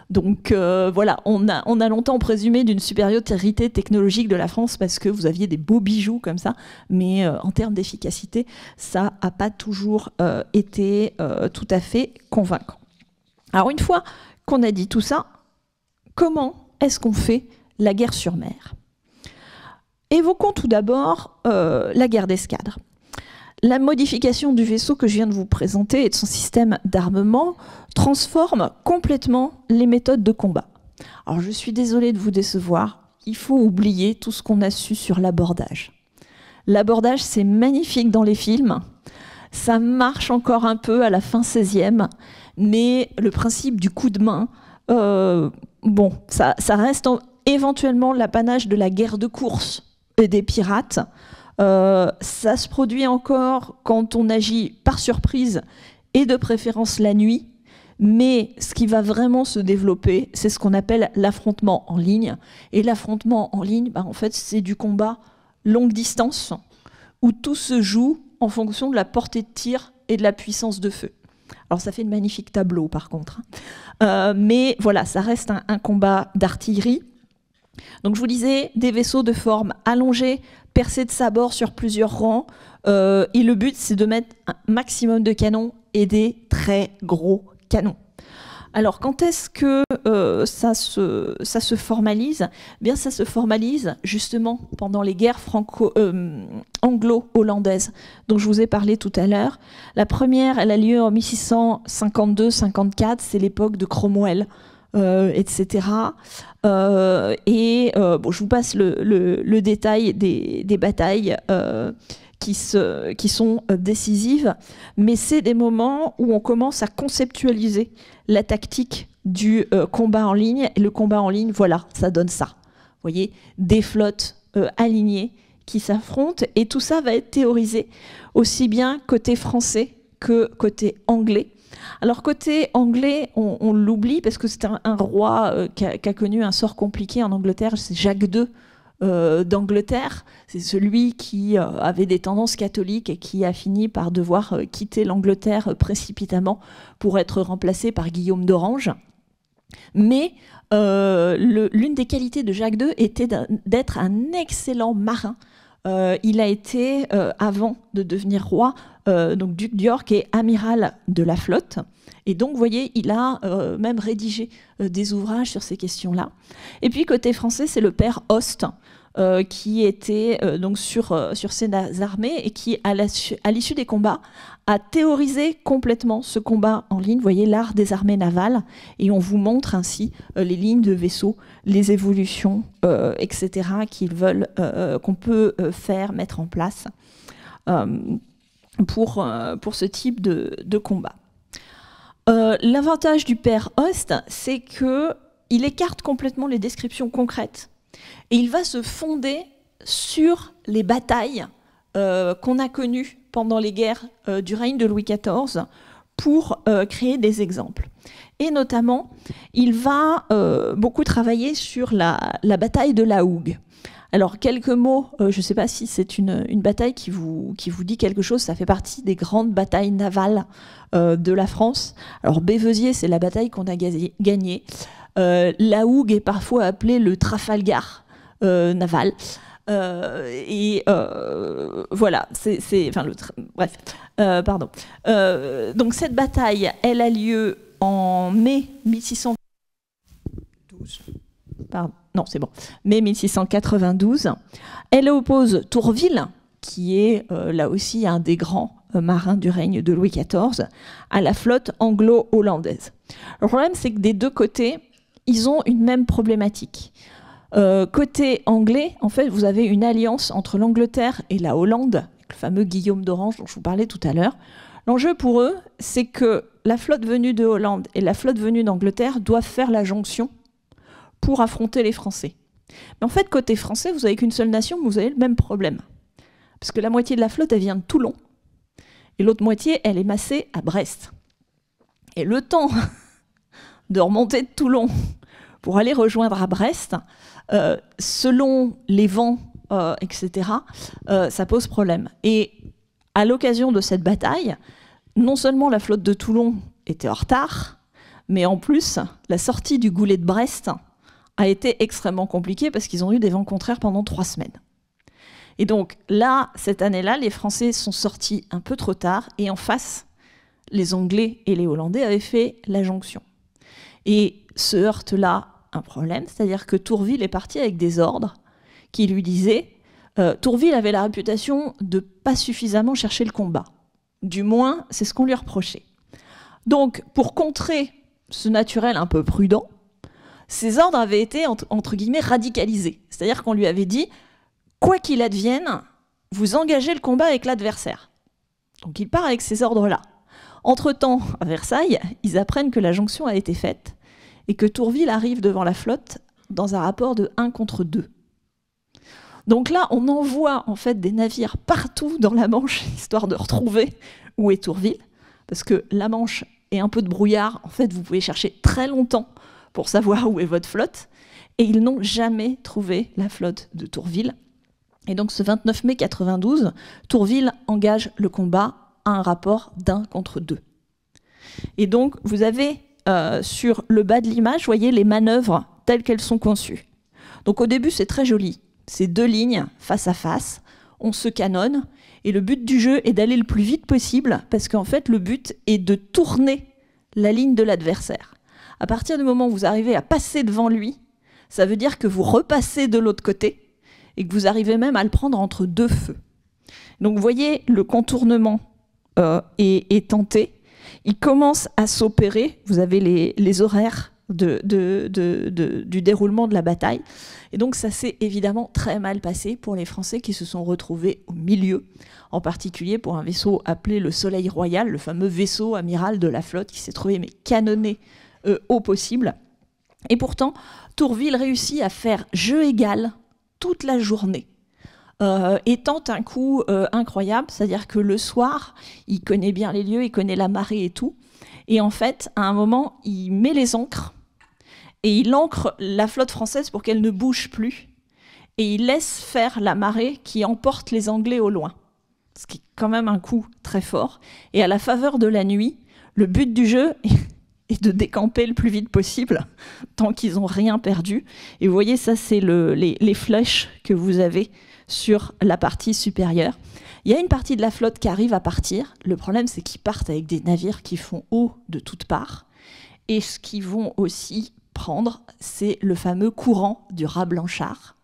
Donc voilà, on a longtemps présumé d'une supériorité technologique de la France parce que vous aviez des beaux bijoux comme ça, mais en termes d'efficacité, ça n'a pas toujours été tout à fait convaincant. Alors une fois qu'on a dit tout ça, comment est-ce qu'on fait la guerre sur mer ? Évoquons tout d'abord la guerre d'escadre. La modification du vaisseau que je viens de vous présenter et de son système d'armement transforme complètement les méthodes de combat. Alors je suis désolée de vous décevoir, il faut oublier tout ce qu'on a su sur l'abordage. L'abordage, c'est magnifique dans les films, ça marche encore un peu à la fin 16e, mais le principe du coup de main, bon, ça reste éventuellement l'apanage de la guerre de course et des pirates. Ça se produit encore quand on agit par surprise et de préférence la nuit, mais ce qui va vraiment se développer, c'est ce qu'on appelle l'affrontement en ligne. Et l'affrontement en ligne, en fait, c'est du combat longue distance où tout se joue en fonction de la portée de tir et de la puissance de feu. Alors ça fait de magnifiques tableaux par contre. Mais voilà, ça reste un combat d'artillerie. Donc je vous disais, des vaisseaux de forme allongée, percés de sabords sur plusieurs rangs. Et le but, c'est de mettre un maximum de canons et des très gros canons. Alors quand est-ce que ça se formalise ? Eh bien, ça se formalise justement pendant les guerres anglo-hollandaises dont je vous ai parlé tout à l'heure. La première, elle a lieu en 1652-54, c'est l'époque de Cromwell, etc. Bon, je vous passe le détail des batailles qui sont décisives, mais c'est des moments où on commence à conceptualiser la tactique du combat en ligne. Et le combat en ligne, voilà, ça donne ça. Vous voyez, des flottes alignées qui s'affrontent, et tout ça va être théorisé aussi bien côté français que côté anglais. Alors côté anglais, on l'oublie parce que c'est un roi qui a connu un sort compliqué en Angleterre, c'est Jacques II d'Angleterre. C'est celui qui avait des tendances catholiques et qui a fini par devoir quitter l'Angleterre précipitamment pour être remplacé par Guillaume d'Orange. Mais l'une des qualités de Jacques II était d'être un excellent marin. Il a été, avant de devenir roi, donc duc d'York et amiral de la flotte. Et donc, vous voyez, il a même rédigé des ouvrages sur ces questions-là. Et puis, côté français, c'est le père Hoste, qui était donc sur ses armées et qui, à l'issue des combats, a théorisé complètement ce combat en ligne. Vous voyez, l'art des armées navales. Et on vous montre ainsi les lignes de vaisseaux, les évolutions, etc., qu'on peut mettre en place pour ce type de combat. L'avantage du père Hoste, c'est qu'il écarte complètement les descriptions concrètes et il va se fonder sur les batailles qu'on a connues pendant les guerres du règne de Louis XIV pour créer des exemples. Et notamment, il va beaucoup travailler sur la bataille de la Hougue. Alors, quelques mots, je ne sais pas si c'est une bataille qui vous dit quelque chose, ça fait partie des grandes batailles navales de la France. Alors, Bévesiers, c'est la bataille qu'on a gagnée. La Hougue est parfois appelée le Trafalgar naval. Voilà, bref, pardon. Donc, cette bataille, elle a lieu en mai 1612. Pardon. Non, c'est bon. Mai 1692. Elle oppose Tourville, qui est là aussi un des grands marins du règne de Louis XIV, à la flotte anglo-hollandaise. Le problème, c'est que des deux côtés, ils ont une même problématique. Côté anglais, en fait, vous avez une alliance entre l'Angleterre et la Hollande, le fameux Guillaume d'Orange dont je vous parlais tout à l'heure. L'enjeu pour eux, c'est que la flotte venue de Hollande et la flotte venue d'Angleterre doivent faire la jonction pour affronter les Français. Mais en fait, côté français, vous n'avez qu'une seule nation, mais vous avez le même problème. Parce que la moitié de la flotte, elle vient de Toulon, et l'autre moitié, elle est massée à Brest. Et le temps de remonter de Toulon pour aller rejoindre à Brest, selon les vents, etc., ça pose problème. Et à l'occasion de cette bataille, non seulement la flotte de Toulon était en retard, mais en plus, la sortie du goulet de Brest a été extrêmement compliquée parce qu'ils ont eu des vents contraires pendant 3 semaines. Et donc là, cette année-là, les Français sont sortis un peu trop tard et en face, les Anglais et les Hollandais avaient fait la jonction. Et se heurte là un problème, c'est-à-dire que Tourville est parti avec des ordres qui lui disaient Tourville avait la réputation de ne pas suffisamment chercher le combat. Du moins, c'est ce qu'on lui reprochait. Donc, pour contrer ce naturel un peu prudent, ces ordres avaient été, entre guillemets, radicalisés. C'est-à-dire qu'on lui avait dit, quoi qu'il advienne, vous engagez le combat avec l'adversaire. Donc, il part avec ces ordres-là. Entre-temps, à Versailles, ils apprennent que la jonction a été faite et que Tourville arrive devant la flotte dans un rapport de 1 contre 2. Donc là, on envoie en fait des navires partout dans la Manche, histoire de retrouver où est Tourville, parce que la Manche et un peu de brouillard, en fait, vous pouvez chercher très longtemps pour savoir où est votre flotte, et ils n'ont jamais trouvé la flotte de Tourville. Et donc ce 29 mai 92, Tourville engage le combat à un rapport d'1 contre 2. Et donc vous avez sur le bas de l'image, vous voyez les manœuvres telles qu'elles sont conçues. Donc au début, c'est très joli. C'est 2 lignes face à face, on se canonne, et le but du jeu est d'aller le plus vite possible, parce qu'en fait, le but est de tourner la ligne de l'adversaire. À partir du moment où vous arrivez à passer devant lui, ça veut dire que vous repassez de l'autre côté, et que vous arrivez même à le prendre entre 2 feux. Donc vous voyez, le contournement est tenté. Il commence à s'opérer, vous avez les horaires du déroulement de la bataille. Et donc ça s'est évidemment très mal passé pour les Français qui se sont retrouvés au milieu, en particulier pour un vaisseau appelé le Soleil Royal, le fameux vaisseau amiral de la flotte qui s'est trouvé canonné au possible. Et pourtant, Tourville réussit à faire jeu égal toute la journée. Et tente un coup incroyable, c'est-à-dire que le soir, il connaît bien les lieux, il connaît la marée et tout. Et en fait, à un moment, il met les ancres, et il ancre la flotte française pour qu'elle ne bouge plus, et il laisse faire la marée qui emporte les Anglais au loin. Ce qui est quand même un coup très fort. Et à la faveur de la nuit, le but du jeu est de décamper le plus vite possible, tant qu'ils n'ont rien perdu. Et vous voyez, ça, c'est les flèches que vous avez sur la partie supérieure. Il y a une partie de la flotte qui arrive à partir. Le problème, c'est qu'ils partent avec des navires qui font eau de toutes parts. Et ce qu'ils vont aussi prendre, c'est le fameux courant du raz Blanchard.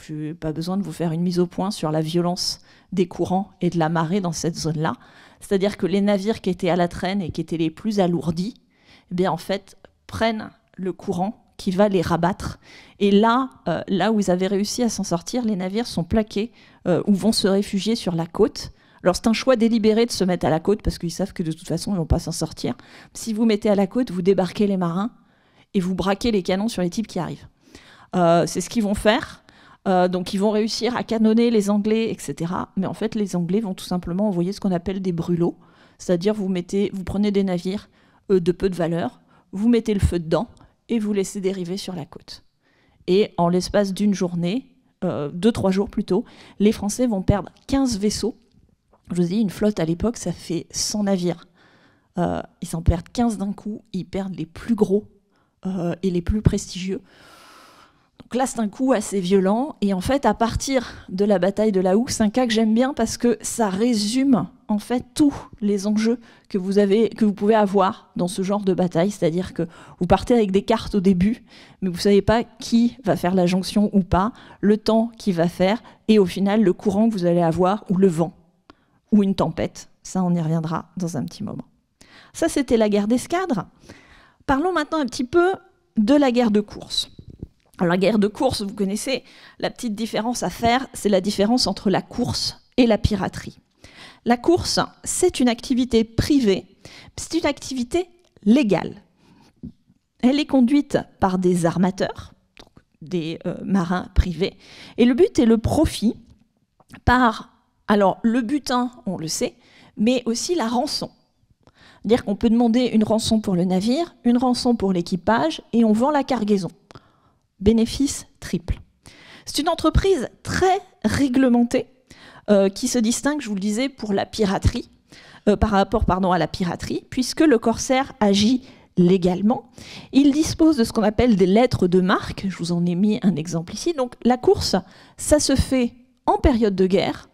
Je n'ai pas besoin de vous faire une mise au point sur la violence des courants et de la marée dans cette zone-là. C'est-à-dire que les navires qui étaient à la traîne et qui étaient les plus alourdis, eh bien, en fait, prennent le courant qui va les rabattre. Et là où ils avaient réussi à s'en sortir, les navires sont plaqués ou vont se réfugier sur la côte. Alors c'est un choix délibéré de se mettre à la côte parce qu'ils savent que de toute façon, ils ne vont pas s'en sortir. Si vous mettez à la côte, vous débarquez les marins et vous braquez les canons sur les types qui arrivent. C'est ce qu'ils vont faire. Donc ils vont réussir à canonner les Anglais, etc. Mais en fait, les Anglais vont tout simplement envoyer ce qu'on appelle des brûlots. C'est-à-dire vous prenez des navires de peu de valeur, vous mettez le feu dedans et vous laissez dériver sur la côte. Et en l'espace d'une journée, 2-3 jours plutôt, les Français vont perdre 15 vaisseaux. Je vous dis, une flotte à l'époque, ça fait 100 navires. Ils en perdent 15 d'un coup, ils perdent les plus gros et les plus prestigieux. Donc là, c'est un coup assez violent. Et en fait, à partir de la bataille de la Houx, c'est un cas que j'aime bien parce que ça résume en fait tous les enjeux que vous pouvez avoir dans ce genre de bataille. C'est-à-dire que vous partez avec des cartes au début, mais vous ne savez pas qui va faire la jonction ou pas, le temps qu'il va faire, et au final, le courant que vous allez avoir, ou le vent, ou une tempête. Ça, on y reviendra dans un petit moment. Ça, c'était la guerre d'escadre. Parlons maintenant un petit peu de la guerre de course. Alors, la guerre de course, vous connaissez, la petite différence à faire, c'est la différence entre la course et la piraterie. La course, c'est une activité privée, c'est une activité légale. Elle est conduite par des armateurs, donc des marins privés, et le but est le profit par, alors le butin, on le sait, mais aussi la rançon. C'est-à-dire qu'on peut demander une rançon pour le navire, une rançon pour l'équipage, et on vend la cargaison. Bénéfice triple. C'est une entreprise très réglementée, qui se distingue, je vous le disais, pour la piraterie, par rapport à la piraterie, puisque le corsaire agit légalement. Il dispose de ce qu'on appelle des lettres de marque. Je vous en ai mis un exemple ici. Donc la course, ça se fait en période de guerre,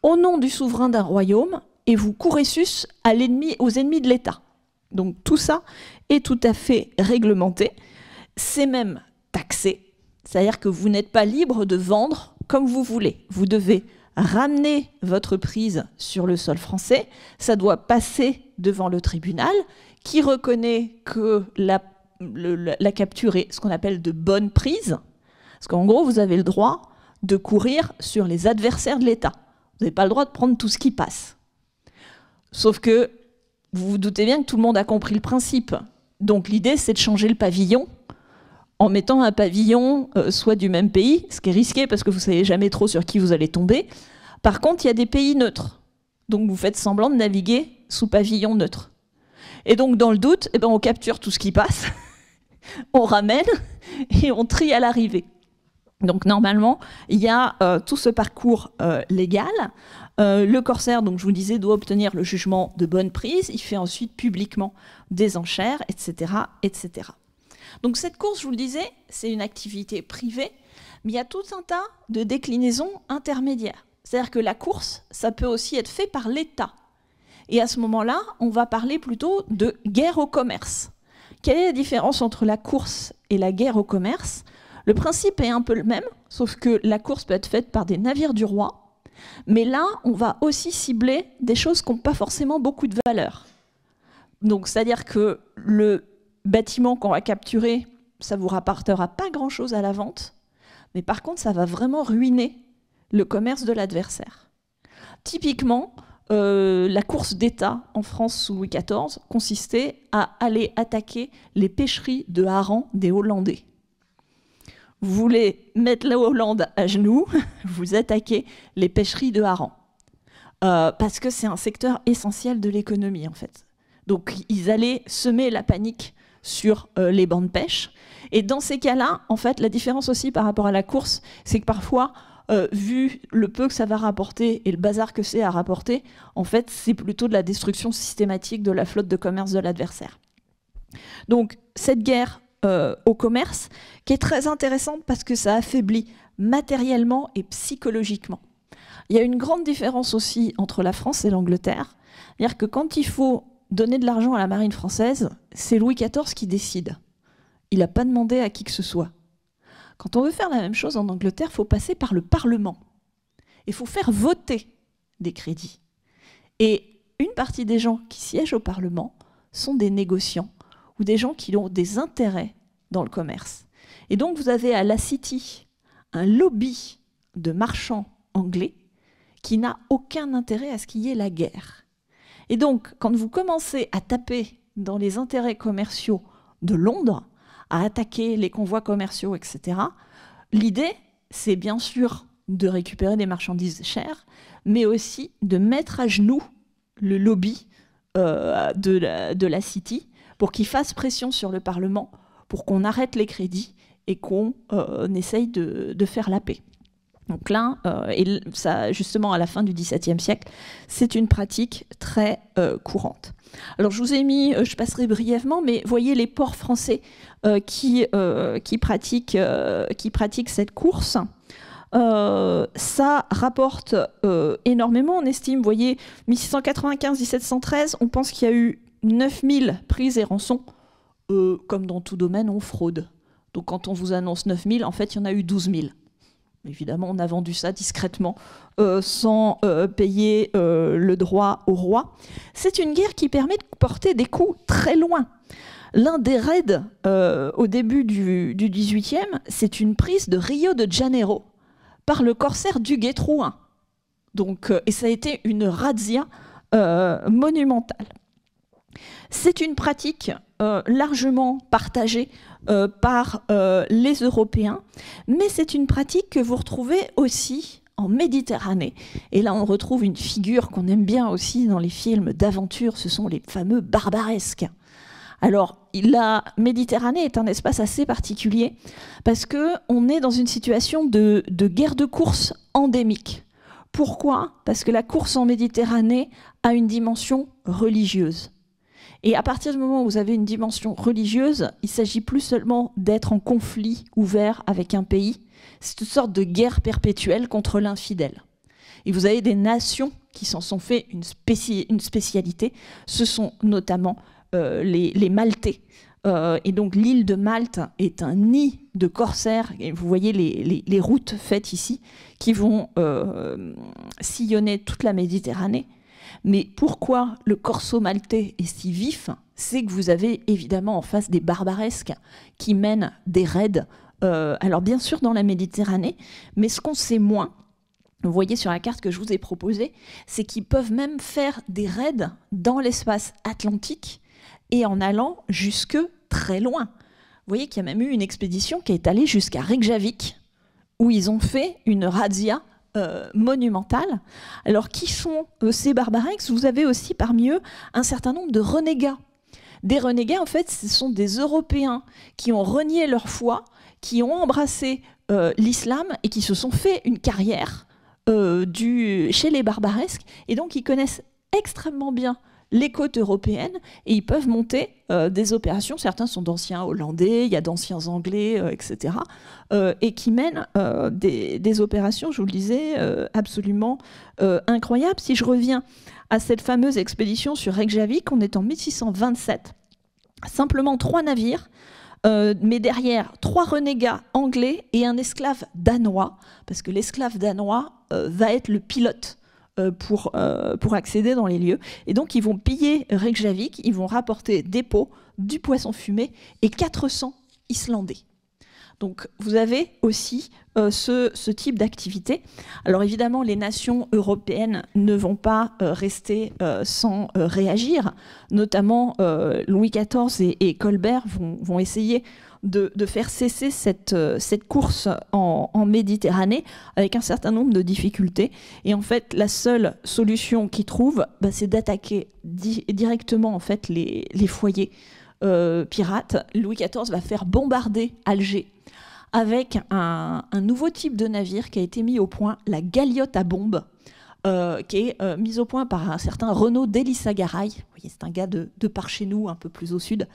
au nom du souverain d'un royaume, et vous courez sus aux ennemis de l'État. Donc tout ça est tout à fait réglementé. C'est même taxé. C'est-à-dire que vous n'êtes pas libre de vendre comme vous voulez. Vous devez ramener votre prise sur le sol français, ça doit passer devant le tribunal qui reconnaît que la capture est ce qu'on appelle de bonne prise, parce qu'en gros, vous avez le droit de courir sur les adversaires de l'État. Vous n'avez pas le droit de prendre tout ce qui passe. Sauf que vous vous doutez bien que tout le monde a compris le principe. Donc l'idée, c'est de changer le pavillon en mettant un pavillon soit du même pays, ce qui est risqué parce que vous ne savez jamais trop sur qui vous allez tomber. Par contre, il y a des pays neutres. Donc vous faites semblant de naviguer sous pavillon neutre. Et donc dans le doute, on capture tout ce qui passe, on ramène et on trie à l'arrivée. Donc normalement, il y a tout ce parcours légal. Le corsaire, donc je vous disais, doit obtenir le jugement de bonne prise. Il fait ensuite publiquement des enchères, etc., etc. Donc cette course, je vous le disais, c'est une activité privée, mais il y a tout un tas de déclinaisons intermédiaires. C'est-à-dire que la course, ça peut aussi être fait par l'État. Et à ce moment-là, on va parler plutôt de guerre au commerce. Quelle est la différence entre la course et la guerre au commerce? Le principe est un peu le même, sauf que la course peut être faite par des navires du roi, mais là, on va aussi cibler des choses qui n'ont pas forcément beaucoup de valeur. Donc, c'est-à-dire que le bâtiment qu'on va capturer, ça ne vous rapportera pas grand-chose à la vente, mais par contre, ça va vraiment ruiner le commerce de l'adversaire. Typiquement, la course d'État en France sous Louis XIV consistait à aller attaquer les pêcheries de harengs des Hollandais. Vous voulez mettre la Hollande à genoux, vous attaquez les pêcheries de harengs. Parce que c'est un secteur essentiel de l'économie, en fait. Donc, ils allaient semer la panique sur les bancs de pêche. Et dans ces cas-là, en fait, la différence aussi par rapport à la course, c'est que parfois, vu le peu que ça va rapporter et le bazar que c'est à rapporter, en fait, c'est plutôt de la destruction systématique de la flotte de commerce de l'adversaire. Donc, cette guerre au commerce, qui est très intéressante parce que ça affaiblit matériellement et psychologiquement. Il y a une grande différence aussi entre la France et l'Angleterre. C'est-à-dire que quand il faut donner de l'argent à la marine française, c'est Louis XIV qui décide. Il n'a pas demandé à qui que ce soit. Quand on veut faire la même chose en Angleterre, il faut passer par le Parlement. Il faut faire voter des crédits. Et une partie des gens qui siègent au Parlement sont des négociants ou des gens qui ont des intérêts dans le commerce. Et donc vous avez à la City un lobby de marchands anglais qui n'a aucun intérêt à ce qu'il y ait la guerre. Et donc, quand vous commencez à taper dans les intérêts commerciaux de Londres, à attaquer les convois commerciaux, etc., l'idée, c'est bien sûr de récupérer des marchandises chères, mais aussi de mettre à genoux le lobby de la City pour qu'il fasse pression sur le Parlement, pour qu'on arrête les crédits et qu'on essaye de faire la paix. Donc là, et ça, justement, à la fin du XVIIe siècle, c'est une pratique très courante. Alors, je vous ai mis, je passerai brièvement, mais voyez les ports français qui pratiquent cette course. Ça rapporte énormément, on estime, vous voyez, 1695-1713, on pense qu'il y a eu 9000 prises et rançons. Comme dans tout domaine, on fraude. Donc quand on vous annonce 9000, en fait, il y en a eu 12 000. Évidemment, on a vendu ça discrètement, sans payer le droit au roi. C'est une guerre qui permet de porter des coups très loin. L'un des raids au début du XVIIIe, c'est une prise de Rio de Janeiro par le corsaire Duguay-Trouin. Donc, et ça a été une razzia monumentale. C'est une pratique largement partagée par les Européens, mais c'est une pratique que vous retrouvez aussi en Méditerranée. Et là, on retrouve une figure qu'on aime bien aussi dans les films d'aventure, ce sont les fameux barbaresques. Alors, la Méditerranée est un espace assez particulier parce qu'on est dans une situation de guerre de course endémique. Pourquoi ? Parce que la course en Méditerranée a une dimension religieuse. Et à partir du moment où vous avez une dimension religieuse, il ne s'agit plus seulement d'être en conflit ouvert avec un pays, c'est une sorte de guerre perpétuelle contre l'infidèle. Et vous avez des nations qui s'en sont fait une spécialité, ce sont notamment les Maltais. Et donc l'île de Malte est un nid de corsaires, et vous voyez les routes faites ici, qui vont sillonner toute la Méditerranée. Mais pourquoi le corso maltais est si vif? C'est que vous avez évidemment en face des barbaresques qui mènent des raids, alors bien sûr dans la Méditerranée, mais ce qu'on sait moins, vous voyez sur la carte que je vous ai proposée, c'est qu'ils peuvent même faire des raids dans l'espace atlantique et en allant jusque très loin. Vous voyez qu'il y a même eu une expédition qui est allée jusqu'à Reykjavik, où ils ont fait une razzia monumentale. Alors, qui sont ces barbaresques? Vous avez aussi parmi eux un certain nombre de renégats. Des renégats, en fait, ce sont des Européens qui ont renié leur foi, qui ont embrassé l'islam et qui se sont fait une carrière chez les barbaresques. Et donc, ils connaissent extrêmement bien les côtes européennes et ils peuvent monter des opérations. Certains sont d'anciens Hollandais, il y a d'anciens Anglais, etc. Et qui mènent des opérations, je vous le disais, absolument incroyables. Si je reviens à cette fameuse expédition sur Reykjavik, on est en 1627. Simplement 3 navires, mais derrière 3 renégats anglais et un esclave danois, parce que l'esclave danois va être le pilote pour accéder dans les lieux. Et donc, ils vont piller Reykjavik, ils vont rapporter des pots, du poisson fumé et 400 Islandais. Donc, vous avez aussi ce type d'activité. Alors, évidemment, les nations européennes ne vont pas rester sans réagir. Notamment, Louis XIV et Colbert vont essayer de faire cesser cette course en Méditerranée avec un certain nombre de difficultés. Et en fait, la seule solution qu'ils trouvent, c'est d'attaquer directement en fait, les foyers pirates. Louis XIV va faire bombarder Alger avec un nouveau type de navire qui a été mis au point, la galiote à bombe, qui est mise au point par un certain Renaud d'Elissagaray. Vous voyez, c'est un gars de par chez nous, un peu plus au sud.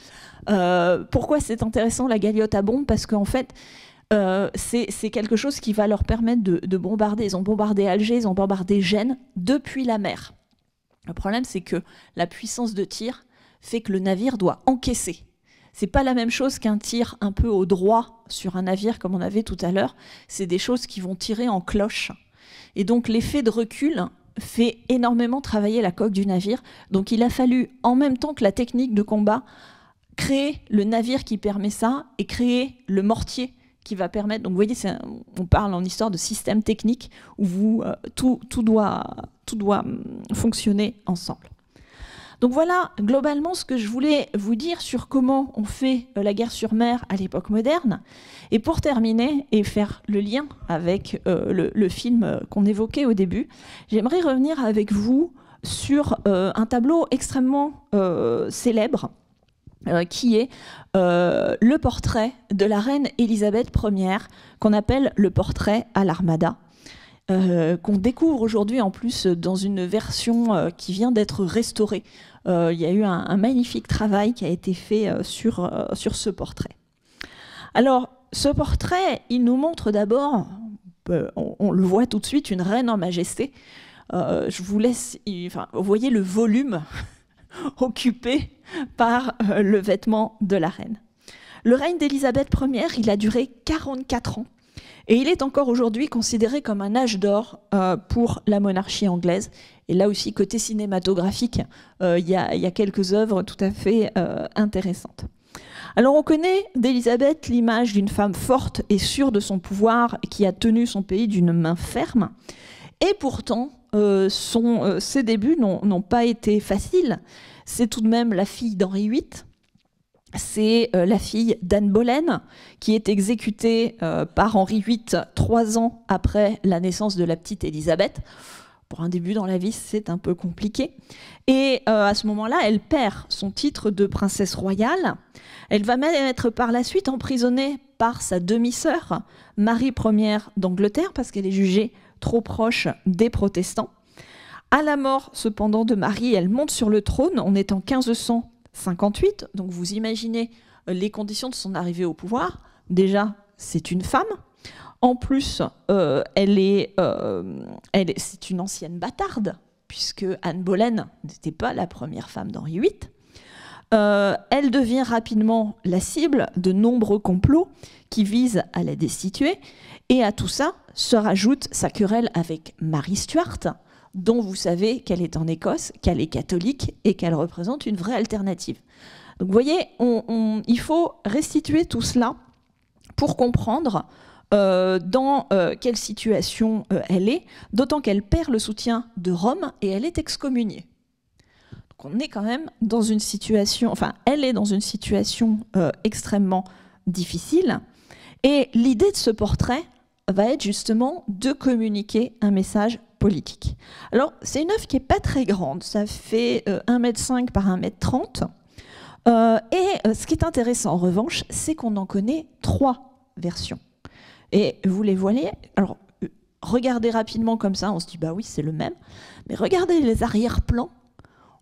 Pourquoi c'est intéressant, la galiote à bombe? Parce qu'en fait, c'est quelque chose qui va leur permettre de bombarder. Ils ont bombardé Alger, ils ont bombardé Gênes depuis la mer. Le problème, c'est que la puissance de tir fait que le navire doit encaisser. C'est pas la même chose qu'un tir un peu au droit sur un navire comme on avait tout à l'heure. C'est des choses qui vont tirer en cloche. Et donc l'effet de recul fait énormément travailler la coque du navire. Donc il a fallu, en même temps que la technique de combat, créer le navire qui permet ça et créer le mortier qui va permettre... Donc vous voyez, on parle en histoire de système technique où tout doit fonctionner ensemble. Donc voilà, globalement, ce que je voulais vous dire sur comment on fait la guerre sur mer à l'époque moderne. Et pour terminer, et faire le lien avec le film qu'on évoquait au début, j'aimerais revenir avec vous sur un tableau extrêmement célèbre, qui est le portrait de la reine Élisabeth Ier, qu'on appelle le portrait à l'Armada. Qu'on découvre aujourd'hui en plus dans une version qui vient d'être restaurée. Il y a eu un magnifique travail qui a été fait sur ce portrait. Alors, ce portrait, il nous montre d'abord, on le voit tout de suite, une reine en majesté. Je vous laisse, vous voyez le volume occupé par le vêtement de la reine. Le règne d'Élisabeth Ier, il a duré 44 ans. Et il est encore aujourd'hui considéré comme un âge d'or pour la monarchie anglaise. Et là aussi, côté cinématographique, il y a quelques œuvres tout à fait intéressantes. Alors on connaît d'Élisabeth l'image d'une femme forte et sûre de son pouvoir qui a tenu son pays d'une main ferme. Et pourtant, ses débuts n'ont pas été faciles. C'est tout de même la fille d'Henri VIII. C'est la fille d'Anne Boleyn, qui est exécutée par Henri VIII 3 ans après la naissance de la petite Élisabeth. Pour un début dans la vie, c'est un peu compliqué. Et à ce moment-là, elle perd son titre de princesse royale. Elle va même être par la suite emprisonnée par sa demi-sœur, Marie Ier d'Angleterre, parce qu'elle est jugée trop proche des protestants. À la mort, cependant, de Marie, elle monte sur le trône. On est en 1558, donc vous imaginez les conditions de son arrivée au pouvoir. Déjà, c'est une femme. En plus, c'est une ancienne bâtarde, puisque Anne Boleyn n'était pas la première femme d'Henri VIII. Elle devient rapidement la cible de nombreux complots qui visent à la destituer. Et à tout ça se rajoute sa querelle avec Marie Stuart, dont vous savez qu'elle est en Écosse, qu'elle est catholique et qu'elle représente une vraie alternative. Donc vous voyez, il faut restituer tout cela pour comprendre dans quelle situation elle est, d'autant qu'elle perd le soutien de Rome et elle est excommuniée. Donc on est quand même dans une situation, enfin elle est dans une situation extrêmement difficile. Et l'idée de ce portrait va être justement de communiquer un message politique. Alors c'est une œuvre qui n'est pas très grande, ça fait 1,5 m par 1,30 m. Et ce qui est intéressant en revanche, c'est qu'on en connaît 3 versions. Et vous les voyez, alors regardez rapidement comme ça, on se dit bah oui c'est le même, mais regardez les arrière-plans,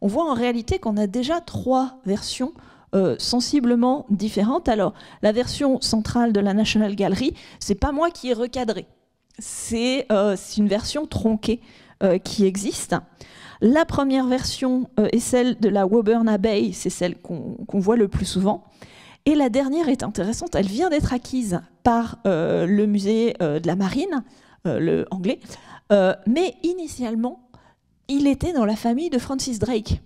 on voit en réalité qu'on a déjà 3 versions sensiblement différentes. Alors la version centrale de la National Gallery, c'est pas moi qui ai recadré, c'est une version tronquée qui existe. La première version est celle de la Woburn Abbey, c'est celle qu'on voit le plus souvent. Et la dernière est intéressante, elle vient d'être acquise par le musée de la Marine, le anglais, mais initialement, il était dans la famille de Francis Drake.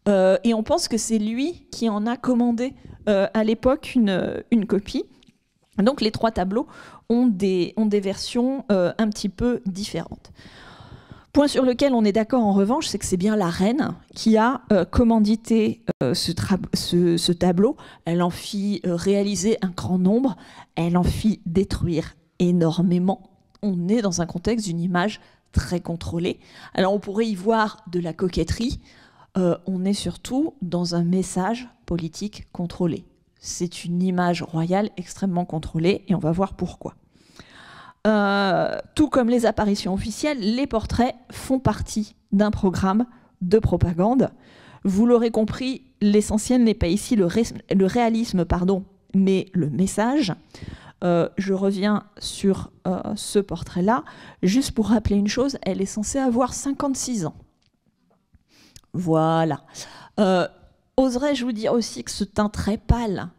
Et on pense que c'est lui qui en a commandé à l'époque une copie. Donc les 3 tableaux ont des versions un petit peu différentes. Point sur lequel on est d'accord en revanche, c'est que c'est bien la reine qui a commandité ce tableau. Elle en fit réaliser un grand nombre, elle en fit détruire énormément. On est dans un contexte d'une image très contrôlée. Alors on pourrait y voir de la coquetterie, on est surtout dans un message politique contrôlé. C'est une image royale extrêmement contrôlée et on va voir pourquoi. Tout comme les apparitions officielles, les portraits font partie d'un programme de propagande. Vous l'aurez compris, l'essentiel n'est pas ici le réalisme, mais le message. Je reviens sur ce portrait-là, juste pour rappeler une chose, elle est censée avoir 56 ans. Voilà. Oserais-je vous dire aussi que ce teint très pâle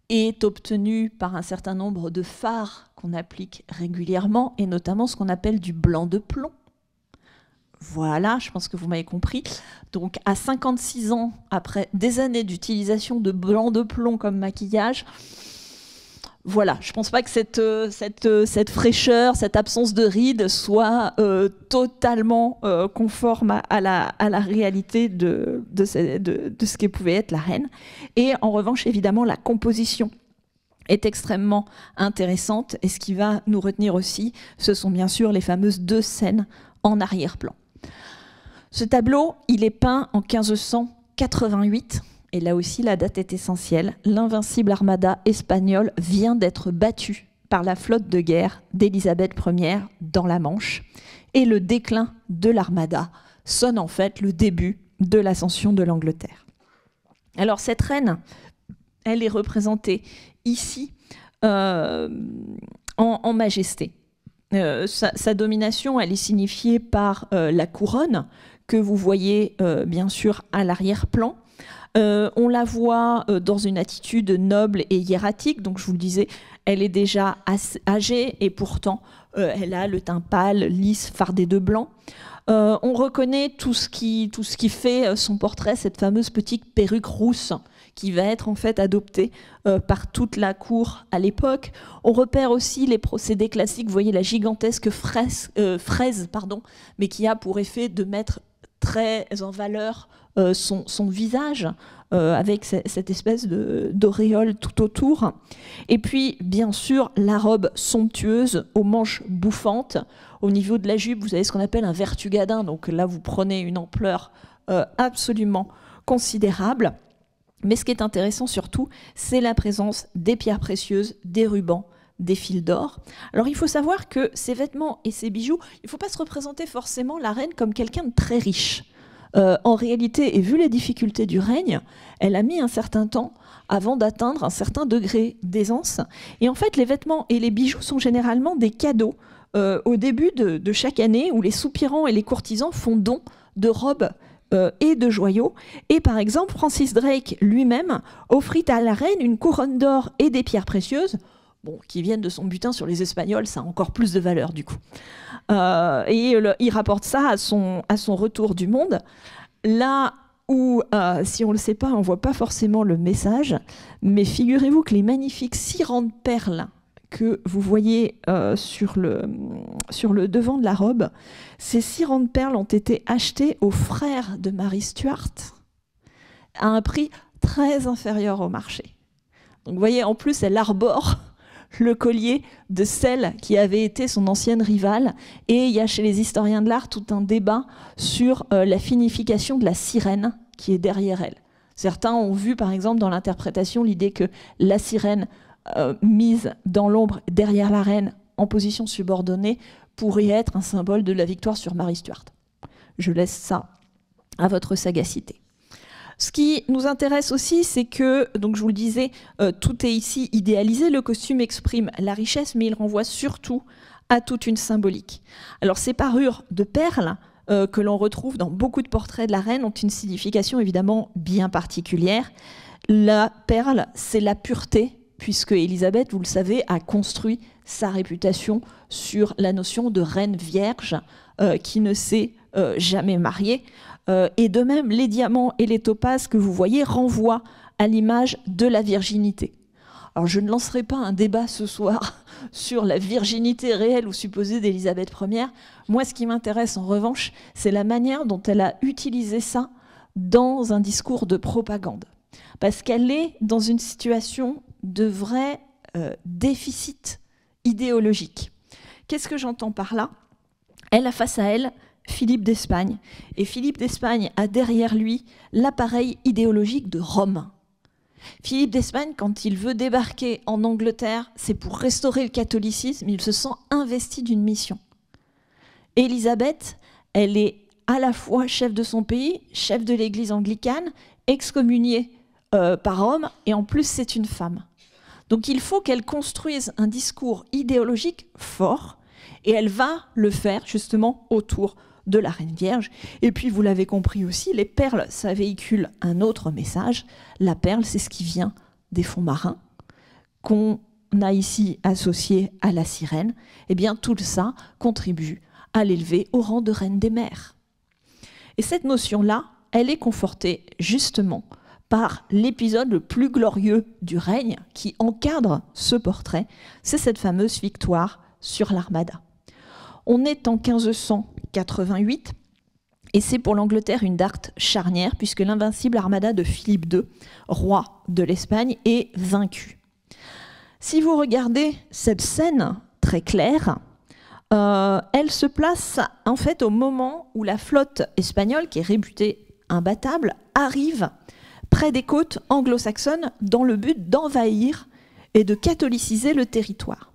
est obtenu par un certain nombre de fards qu'on applique régulièrement, et notamment ce qu'on appelle du blanc de plomb. Voilà, je pense que vous m'avez compris. Donc à 56 ans, après des années d'utilisation de blanc de plomb comme maquillage, voilà, je ne pense pas que cette fraîcheur, cette absence de rides soit totalement conforme à la réalité de ce qu'elle pouvait être la reine. Et en revanche, évidemment, la composition est extrêmement intéressante. Et ce qui va nous retenir aussi, ce sont bien sûr les fameuses 2 scènes en arrière-plan. Ce tableau, il est peint en 1588. Et là aussi, la date est essentielle. L'invincible armada espagnole vient d'être battue par la flotte de guerre d'Élisabeth Ier dans la Manche. Et le déclin de l'armada sonne en fait le début de l'ascension de l'Angleterre. Alors cette reine, elle est représentée ici en majesté. Sa domination, elle est signifiée par la couronne que vous voyez bien sûr à l'arrière-plan. On la voit dans une attitude noble et hiératique, donc je vous le disais, elle est déjà âgée et pourtant elle a le teint pâle, lisse, fardé de blanc. On reconnaît tout ce qui fait son portrait, cette fameuse petite perruque rousse qui va être en fait adopté par toute la cour à l'époque. On repère aussi les procédés classiques, vous voyez la gigantesque fraise, mais qui a pour effet de mettre très en valeur son visage, avec cette espèce d'auréole tout autour. Et puis, bien sûr, la robe somptueuse aux manches bouffantes. Au niveau de la jupe, vous avez ce qu'on appelle un vertugadin. Donc là, vous prenez une ampleur absolument considérable. Mais ce qui est intéressant surtout, c'est la présence des pierres précieuses, des rubans, des fils d'or. Alors il faut savoir que ces vêtements et ces bijoux, il ne faut pas se représenter forcément la reine comme quelqu'un de très riche. En réalité, et vu les difficultés du règne, elle a mis un certain temps avant d'atteindre un certain degré d'aisance. Et en fait, les vêtements et les bijoux sont généralement des cadeaux au début de chaque année où les soupirants et les courtisans font don de robes et de joyaux. Et par exemple, Francis Drake lui-même offrit à la reine une couronne d'or et des pierres précieuses, qui viennent de son butin sur les Espagnols, ça a encore plus de valeur du coup. Il rapporte ça à son retour du monde, là où, si on ne le sait pas, on ne voit pas forcément le message, mais figurez-vous que les magnifiques 6 rangs de perles que vous voyez sur le devant de la robe, ces 6 rangs de perles ont été achetés aux frères de Mary Stuart à un prix très inférieur au marché. Donc vous voyez, en plus, elle arbore le collier de celle qui avait été son ancienne rivale. Et il y a chez les historiens de l'art tout un débat sur la signification de la sirène qui est derrière elle. Certains ont vu, par exemple, dans l'interprétation, l'idée que la sirène mise dans l'ombre derrière la reine en position subordonnée pourrait être un symbole de la victoire sur Mary Stuart. Je laisse ça à votre sagacité. Ce qui nous intéresse aussi, c'est que, donc je vous le disais, tout est ici idéalisé. Le costume exprime la richesse, mais il renvoie surtout à toute une symbolique. Alors ces parures de perles que l'on retrouve dans beaucoup de portraits de la reine ont une signification évidemment bien particulière. La perle, c'est la pureté, puisque Élisabeth, vous le savez, a construit sa réputation sur la notion de reine vierge qui ne s'est jamais mariée. Et de même, les diamants et les topazes que vous voyez renvoient à l'image de la virginité. Alors je ne lancerai pas un débat ce soir sur la virginité réelle ou supposée d'Élisabeth Ier. Moi, ce qui m'intéresse en revanche, c'est la manière dont elle a utilisé ça dans un discours de propagande. Parce qu'elle est dans une situation de vrai déficit idéologique. Qu'est-ce que j'entends par là ? Elle a face à elle Philippe d'Espagne. Et Philippe d'Espagne a derrière lui l'appareil idéologique de Rome. Philippe d'Espagne, quand il veut débarquer en Angleterre, c'est pour restaurer le catholicisme, il se sent investi d'une mission. Élisabeth, elle est à la fois chef de son pays, chef de l'église anglicane, excommuniée par Rome, et en plus c'est une femme. Donc il faut qu'elle construise un discours idéologique fort, et elle va le faire justement autour de la Reine Vierge. Et puis, vous l'avez compris aussi, les perles, ça véhicule un autre message. La perle, c'est ce qui vient des fonds marins, qu'on a ici associé à la sirène. Eh bien, tout ça contribue à l'élever au rang de reine des mers. Et cette notion-là, elle est confortée justement par l'épisode le plus glorieux du règne qui encadre ce portrait, c'est cette fameuse victoire sur l'Armada. On est en 1588 et c'est pour l'Angleterre une date charnière puisque l'invincible armada de Philippe II, roi de l'Espagne, est vaincue. Si vous regardez cette scène très claire, elle se place en fait au moment où la flotte espagnole, qui est réputée imbattable, arrive près des côtes anglo-saxonnes dans le but d'envahir et de catholiciser le territoire.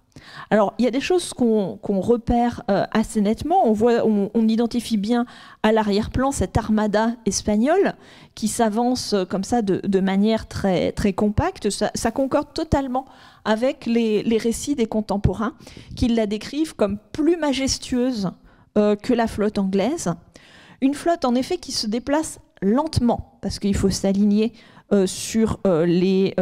Alors, il y a des choses qu'on repère assez nettement. On identifie bien à l'arrière-plan cette armada espagnole qui s'avance comme ça de manière très, très compacte. Ça concorde totalement avec les récits des contemporains qui la décrivent comme plus majestueuse que la flotte anglaise. Une flotte, en effet, qui se déplace lentement, parce qu'il faut s'aligner sur les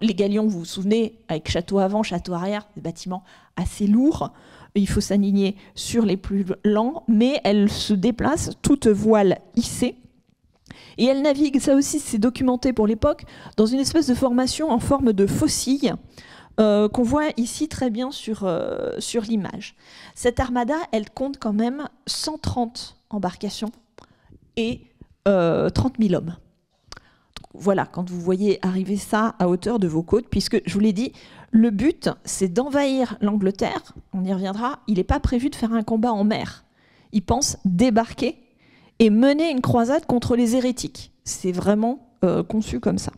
galions, vous vous souvenez, avec château avant, château arrière, des bâtiments assez lourds. Il faut s'aligner sur les plus lents, mais elle se déplace toute voile hissée. Et elle navigue, ça aussi c'est documenté pour l'époque, dans une espèce de formation en forme de faucille qu'on voit ici très bien sur l'image. Cette armada, elle compte quand même 130 embarcations et 30 000 hommes. Donc, voilà, quand vous voyez arriver ça à hauteur de vos côtes, puisque je vous l'ai dit, le but c'est d'envahir l'Angleterre, on y reviendra, il n'est pas prévu de faire un combat en mer. Ils pensent débarquer et mener une croisade contre les hérétiques. C'est vraiment conçu comme ça.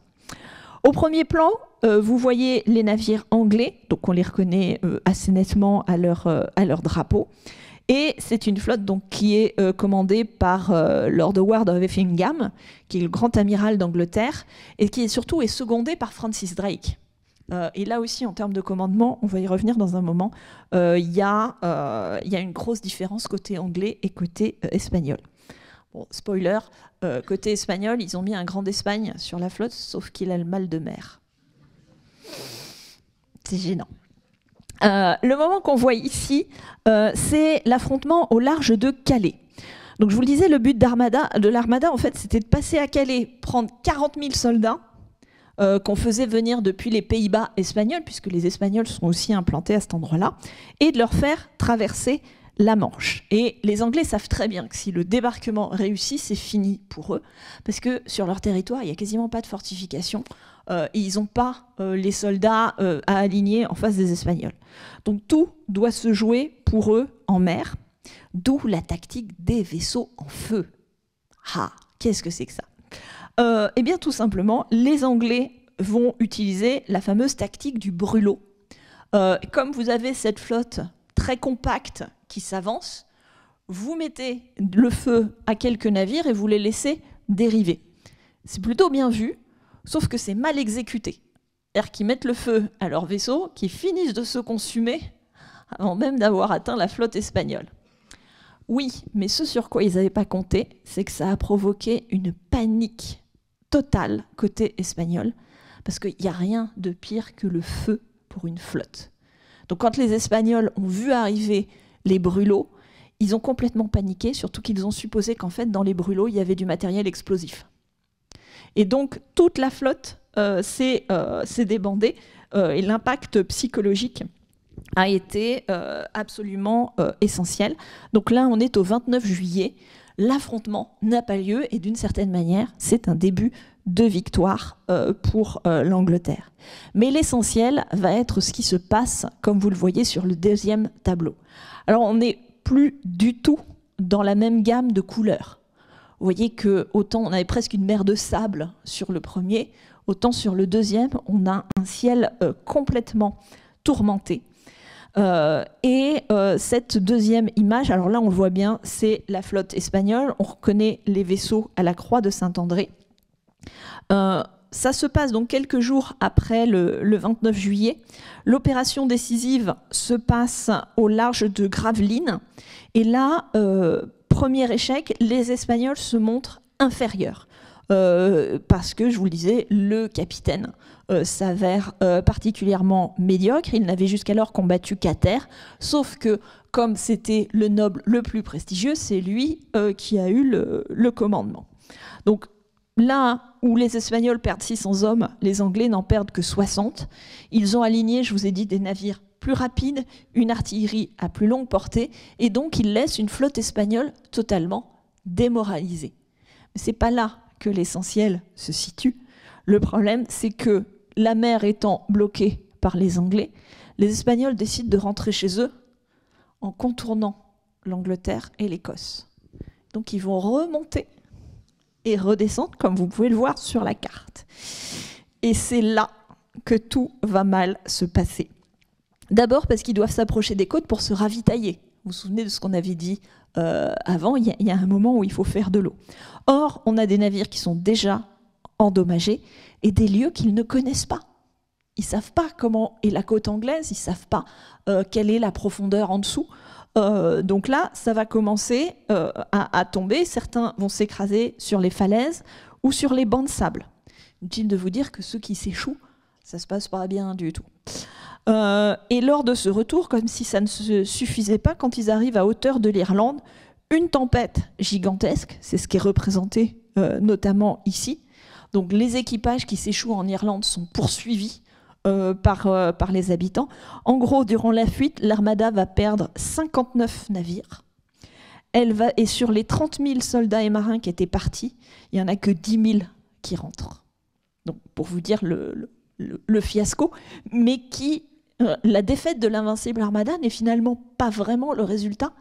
Au premier plan, vous voyez les navires anglais, donc on les reconnaît assez nettement à leur drapeau. Et c'est une flotte donc, qui est commandée par Lord Howard of Effingham, qui est le grand amiral d'Angleterre, et qui surtout est secondé par Francis Drake. Et là aussi, en termes de commandement, on va y revenir dans un moment, il y a une grosse différence côté anglais et côté espagnol. Bon, spoiler, côté espagnol, ils ont mis un Grand d'Espagne sur la flotte, sauf qu'il a le mal de mer. C'est gênant. Le moment qu'on voit ici, c'est l'affrontement au large de Calais. Donc je vous le disais, le but de l'armada, en fait, c'était de passer à Calais, prendre 40 000 soldats qu'on faisait venir depuis les Pays-Bas espagnols, puisque les Espagnols sont aussi implantés à cet endroit-là, et de leur faire traverser la Manche. Et les Anglais savent très bien que si le débarquement réussit, c'est fini pour eux, parce que sur leur territoire, il n'y a quasiment pas de fortification, et ils n'ont pas les soldats à aligner en face des Espagnols. Donc tout doit se jouer pour eux en mer, d'où la tactique des vaisseaux en feu. Ah, qu'est-ce que c'est que ça ? Eh bien tout simplement, les Anglais vont utiliser la fameuse tactique du brûlot. Comme vous avez cette flotte très compacte qui s'avance, vous mettez le feu à quelques navires et vous les laissez dériver. C'est plutôt bien vu, sauf que c'est mal exécuté. C'est-à-dire qu'ils mettent le feu à leurs vaisseaux, qui finissent de se consumer avant même d'avoir atteint la flotte espagnole. Oui, mais ce sur quoi ils n'avaient pas compté, c'est que ça a provoqué une panique totale côté espagnol, parce qu'il n'y a rien de pire que le feu pour une flotte. Donc quand les Espagnols ont vu arriver les brûlots, ils ont complètement paniqué, surtout qu'ils ont supposé qu'en fait, dans les brûlots, il y avait du matériel explosif. Et donc, toute la flotte s'est débandée, et l'impact psychologique a été absolument essentiel. Donc là, on est au 29 juillet, l'affrontement n'a pas lieu, et d'une certaine manière, c'est un début de victoire pour l'Angleterre. Mais l'essentiel va être ce qui se passe, comme vous le voyez sur le deuxième tableau. Alors, on n'est plus du tout dans la même gamme de couleurs. Vous voyez que autant on avait presque une mer de sable sur le premier, autant sur le deuxième, on a un ciel complètement tourmenté. Cette deuxième image, alors là on le voit bien, c'est la flotte espagnole. On reconnaît les vaisseaux à la croix de Saint-André. Ça se passe donc quelques jours après le 29 juillet. L'opération décisive se passe au large de Gravelines. Et là, premier échec, les Espagnols se montrent inférieurs. Parce que, je vous le disais, le capitaine s'avère particulièrement médiocre. Il n'avait jusqu'alors combattu qu'à terre. Sauf que, comme c'était le noble le plus prestigieux, c'est lui qui a eu le commandement. Donc, là où les Espagnols perdent 600 hommes, les Anglais n'en perdent que 60. Ils ont aligné, je vous ai dit, des navires plus rapides, une artillerie à plus longue portée, et donc ils laissent une flotte espagnole totalement démoralisée. Mais ce n'est pas là que l'essentiel se situe. Le problème, c'est que la mer étant bloquée par les Anglais, les Espagnols décident de rentrer chez eux en contournant l'Angleterre et l'Écosse. Donc ils vont remonter et redescendre, comme vous pouvez le voir sur la carte. Et c'est là que tout va mal se passer. D'abord parce qu'ils doivent s'approcher des côtes pour se ravitailler. Vous vous souvenez de ce qu'on avait dit avant, il y a un moment où il faut faire de l'eau. Or, on a des navires qui sont déjà endommagés et des lieux qu'ils ne connaissent pas. Ils ne savent pas comment est la côte anglaise, ils ne savent pas quelle est la profondeur en dessous. Donc là, ça va commencer à tomber. Certains vont s'écraser sur les falaises ou sur les bancs de sable. Inutile de vous dire que ceux qui s'échouent, ça ne se passe pas bien du tout. Et lors de ce retour, comme si ça ne se suffisait pas, quand ils arrivent à hauteur de l'Irlande, une tempête gigantesque, c'est ce qui est représenté notamment ici. Donc les équipages qui s'échouent en Irlande sont poursuivis par les habitants. En gros, durant la fuite, l'armada va perdre 59 navires. Et sur les 30 000 soldats et marins qui étaient partis, il n'y en a que 10 000 qui rentrent. Donc pour vous dire le fiasco, mais la défaite de l'invincible armada n'est finalement pas vraiment le résultat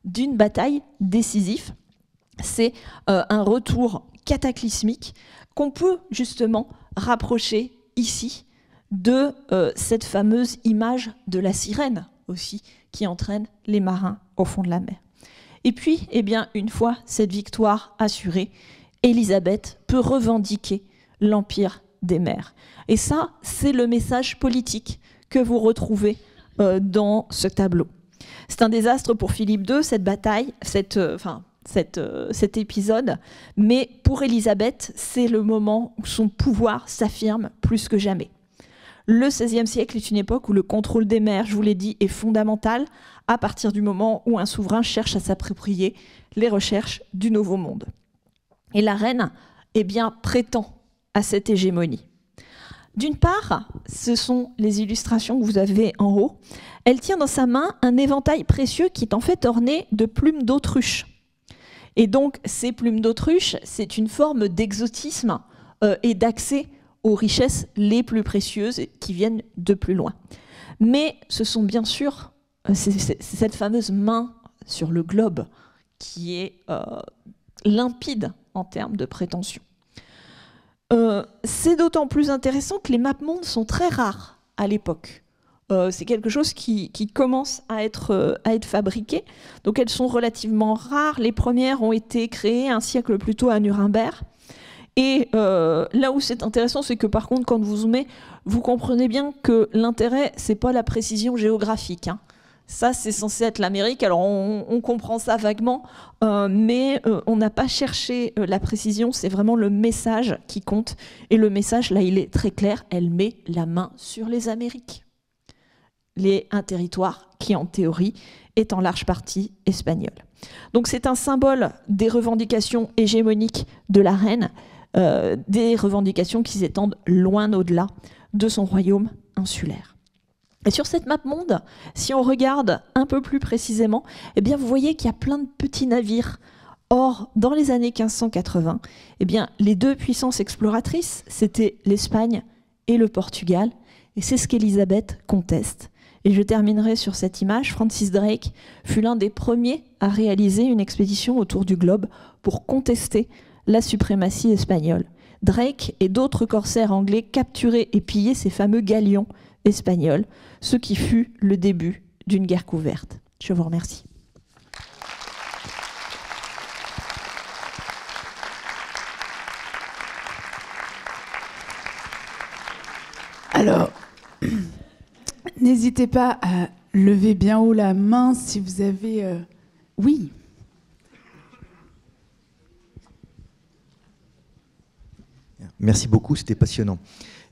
d'une bataille décisive. C'est un retour cataclysmique qu'on peut justement rapprocher ici de cette fameuse image de la sirène aussi, qui entraîne les marins au fond de la mer. Et puis, eh bien, une fois cette victoire assurée, Élisabeth peut revendiquer l'empire des mers. Et ça, c'est le message politique que vous retrouvez dans ce tableau. C'est un désastre pour Philippe II, cette bataille, cet épisode, mais pour Élisabeth, c'est le moment où son pouvoir s'affirme plus que jamais. Le XVIe siècle est une époque où le contrôle des mers, je vous l'ai dit, est fondamental à partir du moment où un souverain cherche à s'approprier les recherches du Nouveau Monde. Et la reine, eh bien, prétend à cette hégémonie. D'une part, ce sont les illustrations que vous avez en haut. Elle tient dans sa main un éventail précieux qui est en fait orné de plumes d'autruche. Et donc, ces plumes d'autruche, c'est une forme d'exotisme et d'accès aux richesses les plus précieuses qui viennent de plus loin. Mais ce sont bien sûr, c'est cette fameuse main sur le globe qui est limpide en termes de prétention. C'est d'autant plus intéressant que les mappemondes sont très rares à l'époque. C'est quelque chose qui commence à être fabriqué. Donc elles sont relativement rares. Les premières ont été créées un siècle plus tôt à Nuremberg. Et là où c'est intéressant, c'est que par contre, quand vous zoomez, vous comprenez bien que l'intérêt, c'est pas la précision géographique, hein. Ça, c'est censé être l'Amérique. Alors, on comprend ça vaguement, mais on n'a pas cherché la précision. C'est vraiment le message qui compte. Et le message, là, il est très clair. Elle met la main sur les Amériques. Un territoire qui, en théorie, est en large partie espagnol. Donc, c'est un symbole des revendications hégémoniques de la reine, des revendications qui s'étendent loin au-delà de son royaume insulaire. Et sur cette map monde, si on regarde un peu plus précisément, eh bien vous voyez qu'il y a plein de petits navires. Or, dans les années 1580, eh bien, les deux puissances exploratrices, c'était l'Espagne et le Portugal. Et c'est ce qu'Élisabeth conteste. Et je terminerai sur cette image. Francis Drake fut l'un des premiers à réaliser une expédition autour du globe pour contester la suprématie espagnole. Drake et d'autres corsaires anglais capturaient et pillaient ces fameux galions espagnols, ce qui fut le début d'une guerre couverte. Je vous remercie. Alors, n'hésitez pas à lever bien haut la main si vous avez... Oui. Merci beaucoup, c'était passionnant.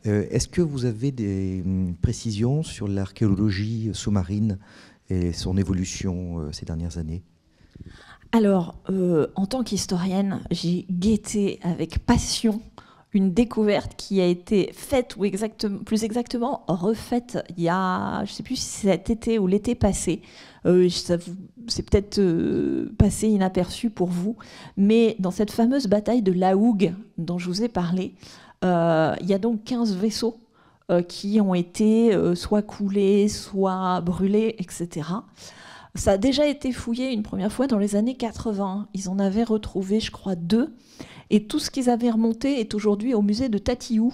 Est-ce que vous avez des précisions sur l'archéologie sous-marine et son évolution ces dernières années ? Alors, en tant qu'historienne, j'ai guetté avec passion une découverte qui a été faite, ou plus exactement refaite, il y a, je ne sais plus si c'est cet été ou l'été passé. C'est peut-être passé inaperçu pour vous, mais dans cette fameuse bataille de La Hougue dont je vous ai parlé, il y a donc 15 vaisseaux qui ont été soit coulés, soit brûlés, etc. Ça a déjà été fouillé une première fois dans les années 80. Ils en avaient retrouvé, je crois, 2. Et tout ce qu'ils avaient remonté est aujourd'hui au musée de Tatiou,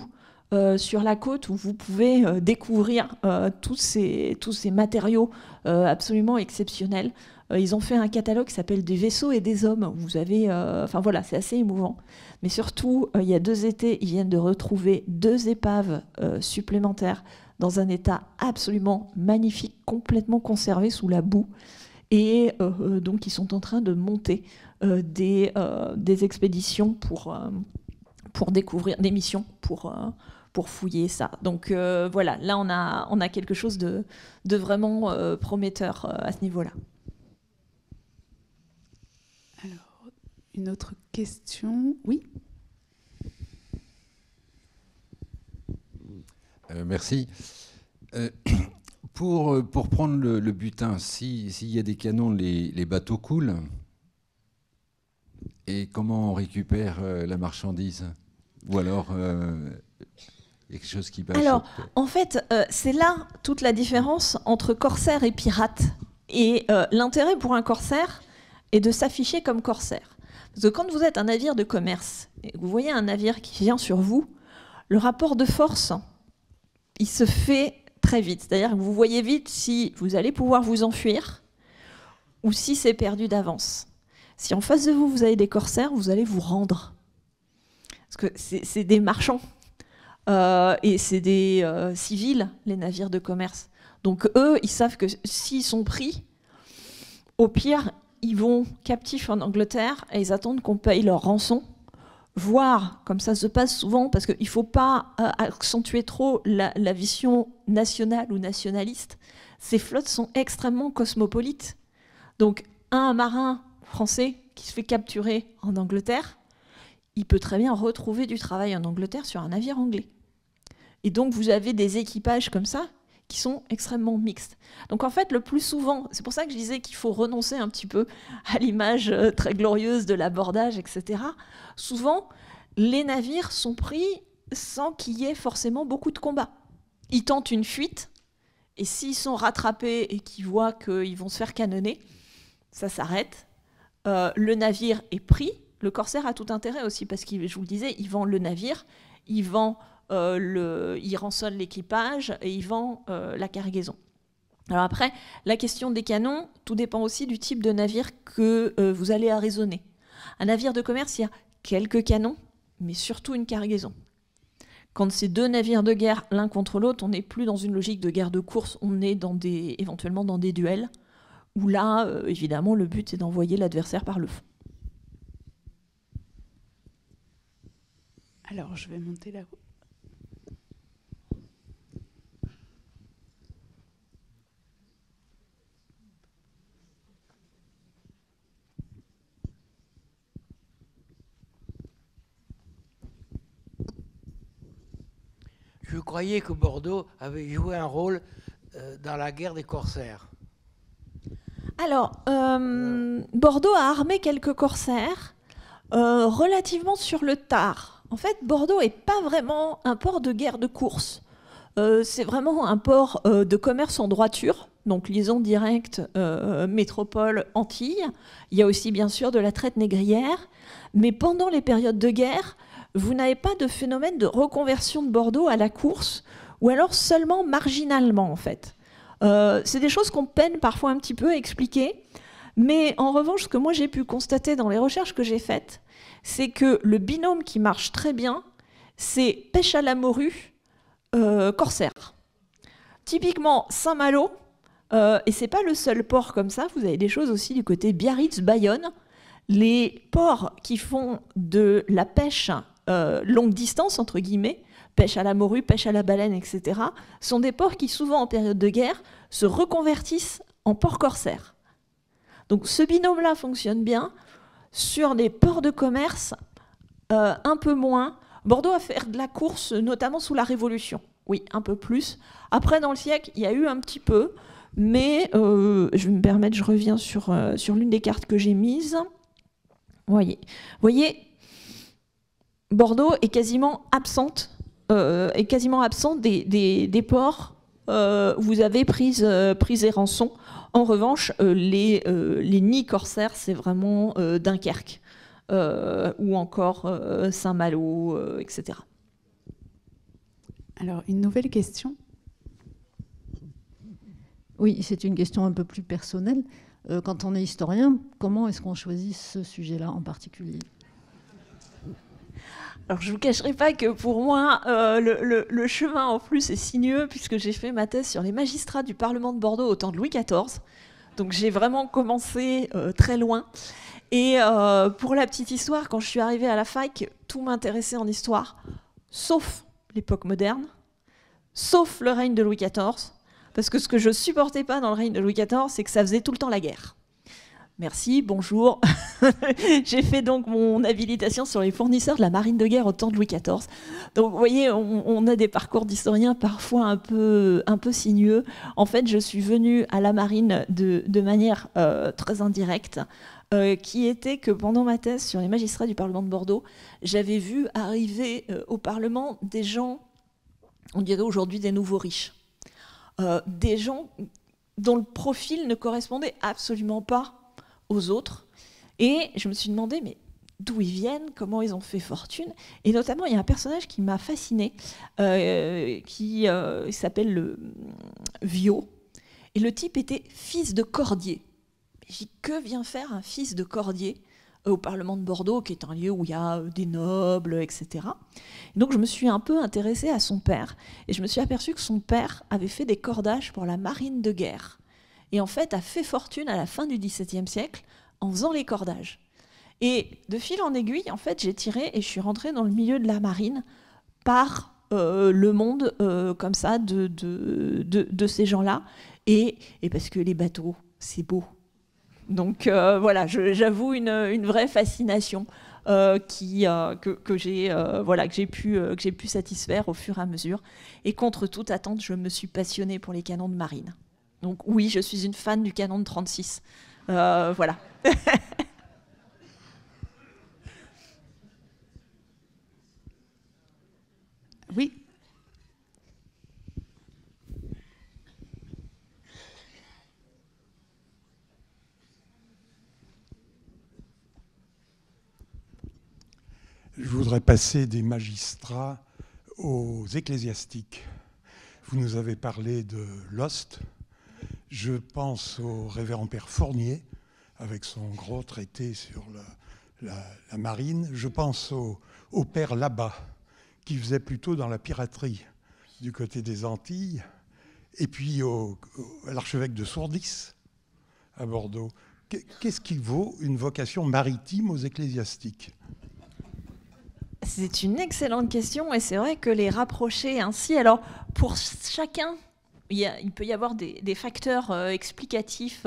sur la côte, où vous pouvez découvrir tous ces matériaux absolument exceptionnels. Ils ont fait un catalogue qui s'appelle « Des vaisseaux et des hommes ». Vous avez, enfin voilà, c'est assez émouvant. Mais surtout, il y a 2 étés, ils viennent de retrouver 2 épaves supplémentaires dans un état absolument magnifique, complètement conservé sous la boue. Et donc, ils sont en train de monter des expéditions pour découvrir, des missions pour fouiller ça. Donc voilà, là, on a quelque chose de vraiment prometteur à ce niveau-là. Alors, une autre question. Oui. Merci. Pour prendre le butin, s'il y a des canons, les bateaux coulent. Et comment on récupère la marchandise? Ou alors, quelque chose qui passe. Alors, en fait, c'est là toute la différence entre corsaire et pirate. Et l'intérêt pour un corsaire est de s'afficher comme corsaire. Parce que quand vous êtes un navire de commerce, et que vous voyez un navire qui vient sur vous, le rapport de force, il se fait très vite. C'est-à-dire que vous voyez vite si vous allez pouvoir vous enfuir ou si c'est perdu d'avance. Si en face de vous, vous avez des corsaires, vous allez vous rendre. Parce que c'est des marchands. Et c'est des civils, les navires de commerce. Donc eux, ils savent que s'ils sont pris, au pire, ils vont captifs en Angleterre et ils attendent qu'on paye leur rançon. Voire, comme ça se passe souvent, parce qu'il ne faut pas accentuer trop la vision nationale ou nationaliste, ces flottes sont extrêmement cosmopolites. Donc un marin français qui se fait capturer en Angleterre, il peut très bien retrouver du travail en Angleterre sur un navire anglais. Et donc vous avez des équipages comme ça qui sont extrêmement mixtes. Donc en fait, le plus souvent, c'est pour ça que je disais qu'il faut renoncer un petit peu à l'image très glorieuse de l'abordage, etc. Souvent, les navires sont pris sans qu'il y ait forcément beaucoup de combats. Ils tentent une fuite, et s'ils sont rattrapés et qu'ils voient qu'ils vont se faire canonner, ça s'arrête. Le navire est pris. Le corsaire a tout intérêt aussi, parce que, je vous le disais, il vend le navire, il rançonne l'équipage et il vend la cargaison. Alors après, la question des canons, tout dépend aussi du type de navire que vous allez arraisonner. Un navire de commerce, il y a quelques canons, mais surtout une cargaison. Quand c'est deux navires de guerre l'un contre l'autre, on n'est plus dans une logique de guerre de course, on est éventuellement dans des duels, où là, évidemment, le but est d'envoyer l'adversaire par le fond. Alors, je vais monter là-haut. Je croyais que Bordeaux avait joué un rôle dans la guerre des corsaires. Alors, Bordeaux a armé quelques corsaires relativement sur le tard. En fait, Bordeaux n'est pas vraiment un port de guerre de course. C'est vraiment un port de commerce en droiture, donc liaison directe métropole-Antilles. Il y a aussi bien sûr de la traite négrière. Mais pendant les périodes de guerre, vous n'avez pas de phénomène de reconversion de Bordeaux à la course, ou alors seulement marginalement en fait. C'est des choses qu'on peine parfois un petit peu à expliquer, mais en revanche, ce que moi j'ai pu constater dans les recherches que j'ai faites, c'est que le binôme qui marche très bien, c'est pêche à la morue, corsaire. Typiquement Saint-Malo, et c'est pas le seul port comme ça, vous avez des choses aussi du côté Biarritz, Bayonne, les ports qui font de la pêche longue distance, entre guillemets, pêche à la morue, pêche à la baleine, etc., sont des ports qui, souvent en période de guerre, se reconvertissent en ports corsaires. Donc ce binôme-là fonctionne bien. Sur les ports de commerce, un peu moins. Bordeaux a fait de la course, notamment sous la Révolution. Oui, un peu plus. Après, dans le siècle, il y a eu un petit peu, mais je vais me permettre, je reviens sur l'une des cartes que j'ai mises. Voyez, Bordeaux est quasiment absente des ports où vous avez prise et rançon. En revanche, les nids corsaires, c'est vraiment Dunkerque ou encore Saint-Malo, etc. Alors, une nouvelle question. Oui, c'est une question un peu plus personnelle. Quand on est historien, comment est-ce qu'on choisit ce sujet-là en particulier ? Alors, je ne vous cacherai pas que pour moi, le chemin en plus est sinueux, puisque j'ai fait ma thèse sur les magistrats du Parlement de Bordeaux au temps de Louis XIV. Donc, j'ai vraiment commencé très loin. Et pour la petite histoire, quand je suis arrivée à la fac, tout m'intéressait en histoire, sauf l'époque moderne, sauf le règne de Louis XIV. Parce que ce que je ne supportais pas dans le règne de Louis XIV, c'est que ça faisait tout le temps la guerre. Merci, bonjour. J'ai fait donc mon habilitation sur les fournisseurs de la marine de guerre au temps de Louis XIV. Donc vous voyez, on a des parcours d'historiens parfois un peu sinueux. En fait, je suis venue à la marine de manière très indirecte, qui était que pendant ma thèse sur les magistrats du Parlement de Bordeaux, j'avais vu arriver au Parlement des gens, on dirait aujourd'hui des nouveaux riches. Des gens dont le profil ne correspondait absolument pas aux autres. Et je me suis demandé, mais d'où ils viennent, comment ils ont fait fortune. Et notamment, il y a un personnage qui m'a fascinée, qui s'appelle le Viau. Et le type était fils de cordier. J'ai dit, que vient faire un fils de cordier au Parlement de Bordeaux, qui est un lieu où il y a des nobles, etc. Et donc je me suis un peu intéressée à son père, et je me suis aperçue que son père avait fait des cordages pour la marine de guerre, et en fait a fait fortune à la fin du XVIIe siècle en faisant les cordages. Et de fil en aiguille, en fait, j'ai tiré et je suis rentrée dans le milieu de la marine par le monde comme ça de ces gens-là, et parce que les bateaux, c'est beau. Donc voilà, j'avoue une vraie fascination que j'ai pu satisfaire au fur et à mesure. Et contre toute attente, je me suis passionnée pour les canons de marine. Donc oui, je suis une fan du canon de 36. Voilà. Oui. Je voudrais passer des magistrats aux ecclésiastiques. Vous nous avez parlé de Lost. Je pense au révérend père Fournier, avec son gros traité sur la marine. Je pense au père Labat, qui faisait plutôt dans la piraterie du côté des Antilles, et puis à l'archevêque de Sourdis, à Bordeaux. Qu'est-ce qui vaut une vocation maritime aux ecclésiastiques ? C'est une excellente question, et c'est vrai que les rapprocher ainsi, alors pour chacun, il peut y avoir des facteurs explicatifs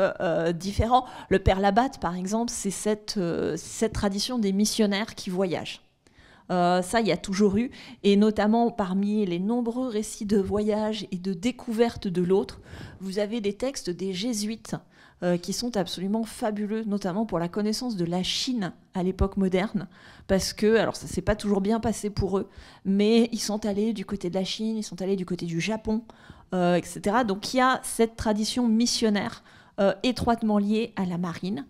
différents. Le père Labat, par exemple, c'est cette tradition des missionnaires qui voyagent. Ça, il y a toujours eu, et notamment parmi les nombreux récits de voyage et de découverte de l'autre, vous avez des textes des jésuites qui sont absolument fabuleux, notamment pour la connaissance de la Chine à l'époque moderne, parce que, alors ça s'est pas toujours bien passé pour eux, mais ils sont allés du côté de la Chine, ils sont allés du côté du Japon, etc. Donc il y a cette tradition missionnaire étroitement liée à la marine.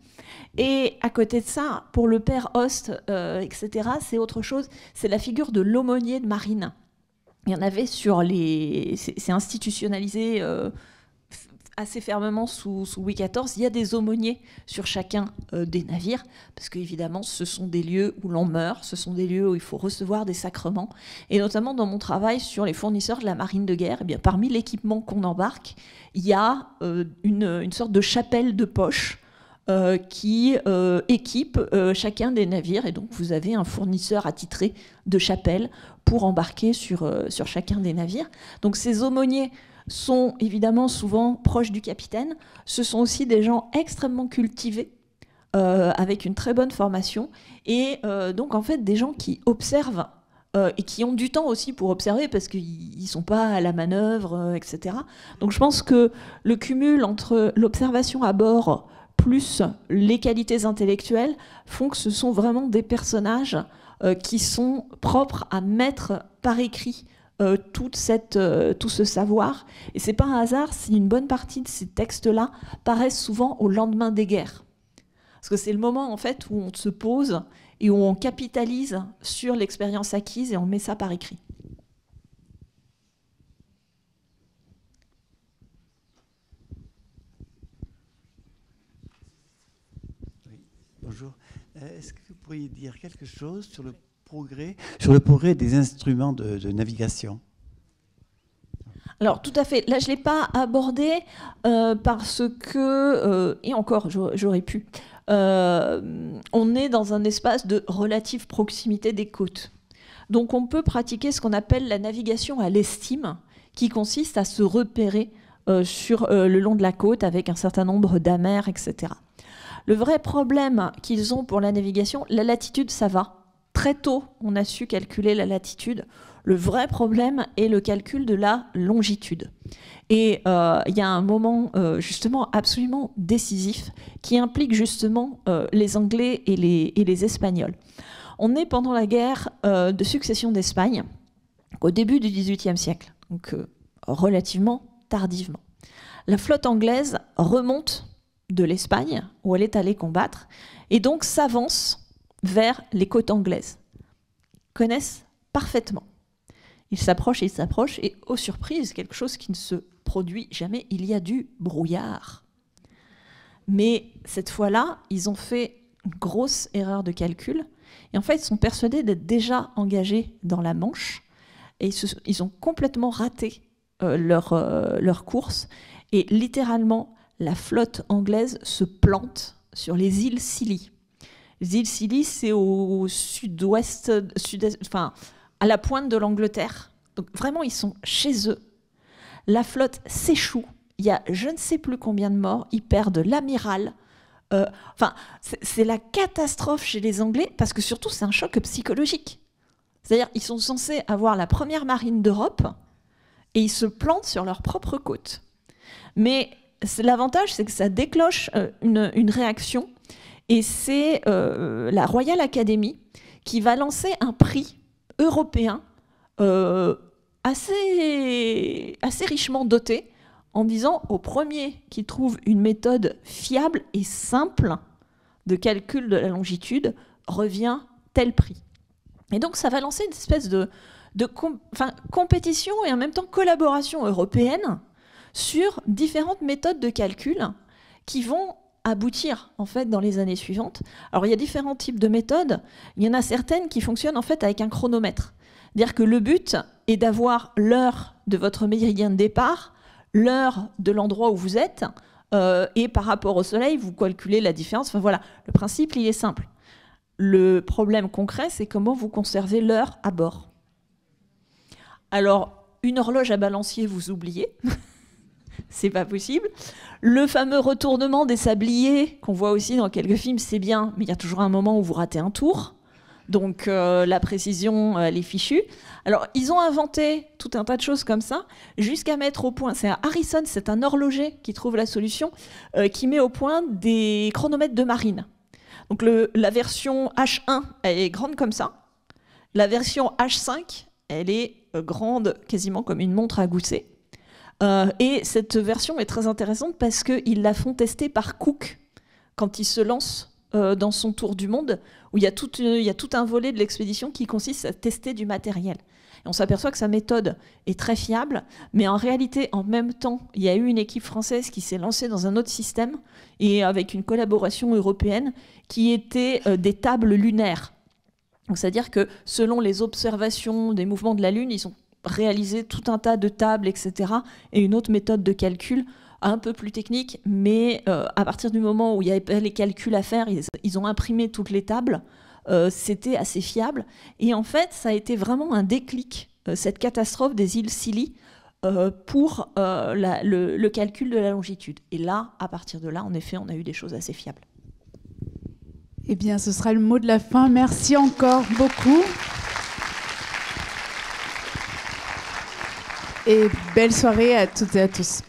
Et à côté de ça, pour le père Host, etc., c'est autre chose, c'est la figure de l'aumônier de marine. Il y en avait c'est institutionnalisé assez fermement sous Louis XIV. Il y a des aumôniers sur chacun des navires, parce qu'évidemment, ce sont des lieux où l'on meurt, ce sont des lieux où il faut recevoir des sacrements. Et notamment dans mon travail sur les fournisseurs de la marine de guerre, eh bien, parmi l'équipement qu'on embarque, il y a une sorte de chapelle de poche qui équipe chacun des navires, et donc vous avez un fournisseur attitré de chapelle pour embarquer sur chacun des navires. Donc ces aumôniers sont évidemment souvent proches du capitaine. Ce sont aussi des gens extrêmement cultivés, avec une très bonne formation, et donc en fait des gens qui observent et qui ont du temps aussi pour observer, parce qu'ils ne sont pas à la manœuvre, etc. Donc je pense que le cumul entre l'observation à bord plus les qualités intellectuelles font que ce sont vraiment des personnages qui sont propres à mettre par écrit tout ce savoir. Et c'est pas un hasard si une bonne partie de ces textes-là paraissent souvent au lendemain des guerres. Parce que c'est le moment en fait où on se pose et où on capitalise sur l'expérience acquise et on met ça par écrit. Oui, bonjour. Est-ce que vous pourriez dire quelque chose sur le progrès des instruments de navigation? Alors tout à fait, là je ne l'ai pas abordé parce que, et encore j'aurais pu, on est dans un espace de relative proximité des côtes. Donc on peut pratiquer ce qu'on appelle la navigation à l'estime, qui consiste à se repérer sur le long de la côte avec un certain nombre d'amers, etc. Le vrai problème qu'ils ont pour la navigation, la latitude, ça va. Très tôt, on a su calculer la latitude. Le vrai problème est le calcul de la longitude. Et il y a un moment justement absolument décisif qui implique justement les Anglais et les Espagnols. On est pendant la guerre de succession d'Espagne, au début du XVIIIe siècle, donc relativement tardivement. La flotte anglaise remonte de l'Espagne, où elle est allée combattre, et donc s'avance vers les côtes anglaises. Ils connaissent parfaitement. Ils s'approchent, et aux surprises, quelque chose qui ne se produit jamais, il y a du brouillard. Mais cette fois-là, ils ont fait une grosse erreur de calcul, et en fait, ils sont persuadés d'être déjà engagés dans la Manche, et ils ont complètement raté leur course, et littéralement, la flotte anglaise se plante sur les îles Scilly. Les îles Scilly, c'est au sud-ouest, enfin, à la pointe de l'Angleterre. Donc vraiment, ils sont chez eux. La flotte s'échoue. Il y a je ne sais plus combien de morts. Ils perdent l'amiral. Enfin, c'est la catastrophe chez les Anglais, parce que surtout, c'est un choc psychologique. C'est-à-dire, ils sont censés avoir la première marine d'Europe, et ils se plantent sur leur propre côte. Mais l'avantage, c'est que ça déclenche une réaction, et c'est la Royal Academy qui va lancer un prix européen assez richement doté, en disant au premier qui trouve une méthode fiable et simple de calcul de la longitude revient tel prix. Et donc ça va lancer une espèce de compétition et en même temps collaboration européenne sur différentes méthodes de calcul qui vont aboutir en fait dans les années suivantes. Alors il y a différents types de méthodes. Il y en a certaines qui fonctionnent en fait avec un chronomètre. C'est-à-dire que le but est d'avoir l'heure de votre méridien de départ, l'heure de l'endroit où vous êtes, et par rapport au soleil, vous calculez la différence. Enfin voilà, le principe, il est simple. Le problème concret, c'est comment vous conservez l'heure à bord. Alors, une horloge à balancier, vous oubliez. C'est pas possible. Le fameux retournement des sabliers, qu'on voit aussi dans quelques films, c'est bien, mais il y a toujours un moment où vous ratez un tour. Donc la précision, elle est fichue. Alors, ils ont inventé tout un tas de choses comme ça, jusqu'à mettre au point, c'est Harrison, c'est un horloger qui trouve la solution, qui met au point des chronomètres de marine. Donc la version H1, elle est grande comme ça. La version H5, elle est grande, quasiment comme une montre à gousset. Et cette version est très intéressante parce qu'ils la font tester par Cook quand il se lance dans son tour du monde, où il y a tout un volet de l'expédition qui consiste à tester du matériel. Et on s'aperçoit que sa méthode est très fiable, mais en réalité, en même temps, il y a eu une équipe française qui s'est lancée dans un autre système, et avec une collaboration européenne, qui était des tables lunaires. Donc, c'est-à-dire que selon les observations des mouvements de la Lune, ils ont réalisé tout un tas de tables, etc., et une autre méthode de calcul un peu plus technique, mais à partir du moment où il y avait les calculs à faire, ils ont imprimé toutes les tables, c'était assez fiable. Et en fait, ça a été vraiment un déclic, cette catastrophe des îles Scilly, pour le calcul de la longitude. Et là, à partir de là, en effet, on a eu des choses assez fiables. Eh bien, ce sera le mot de la fin. Merci encore beaucoup. Et belle soirée à toutes et à tous.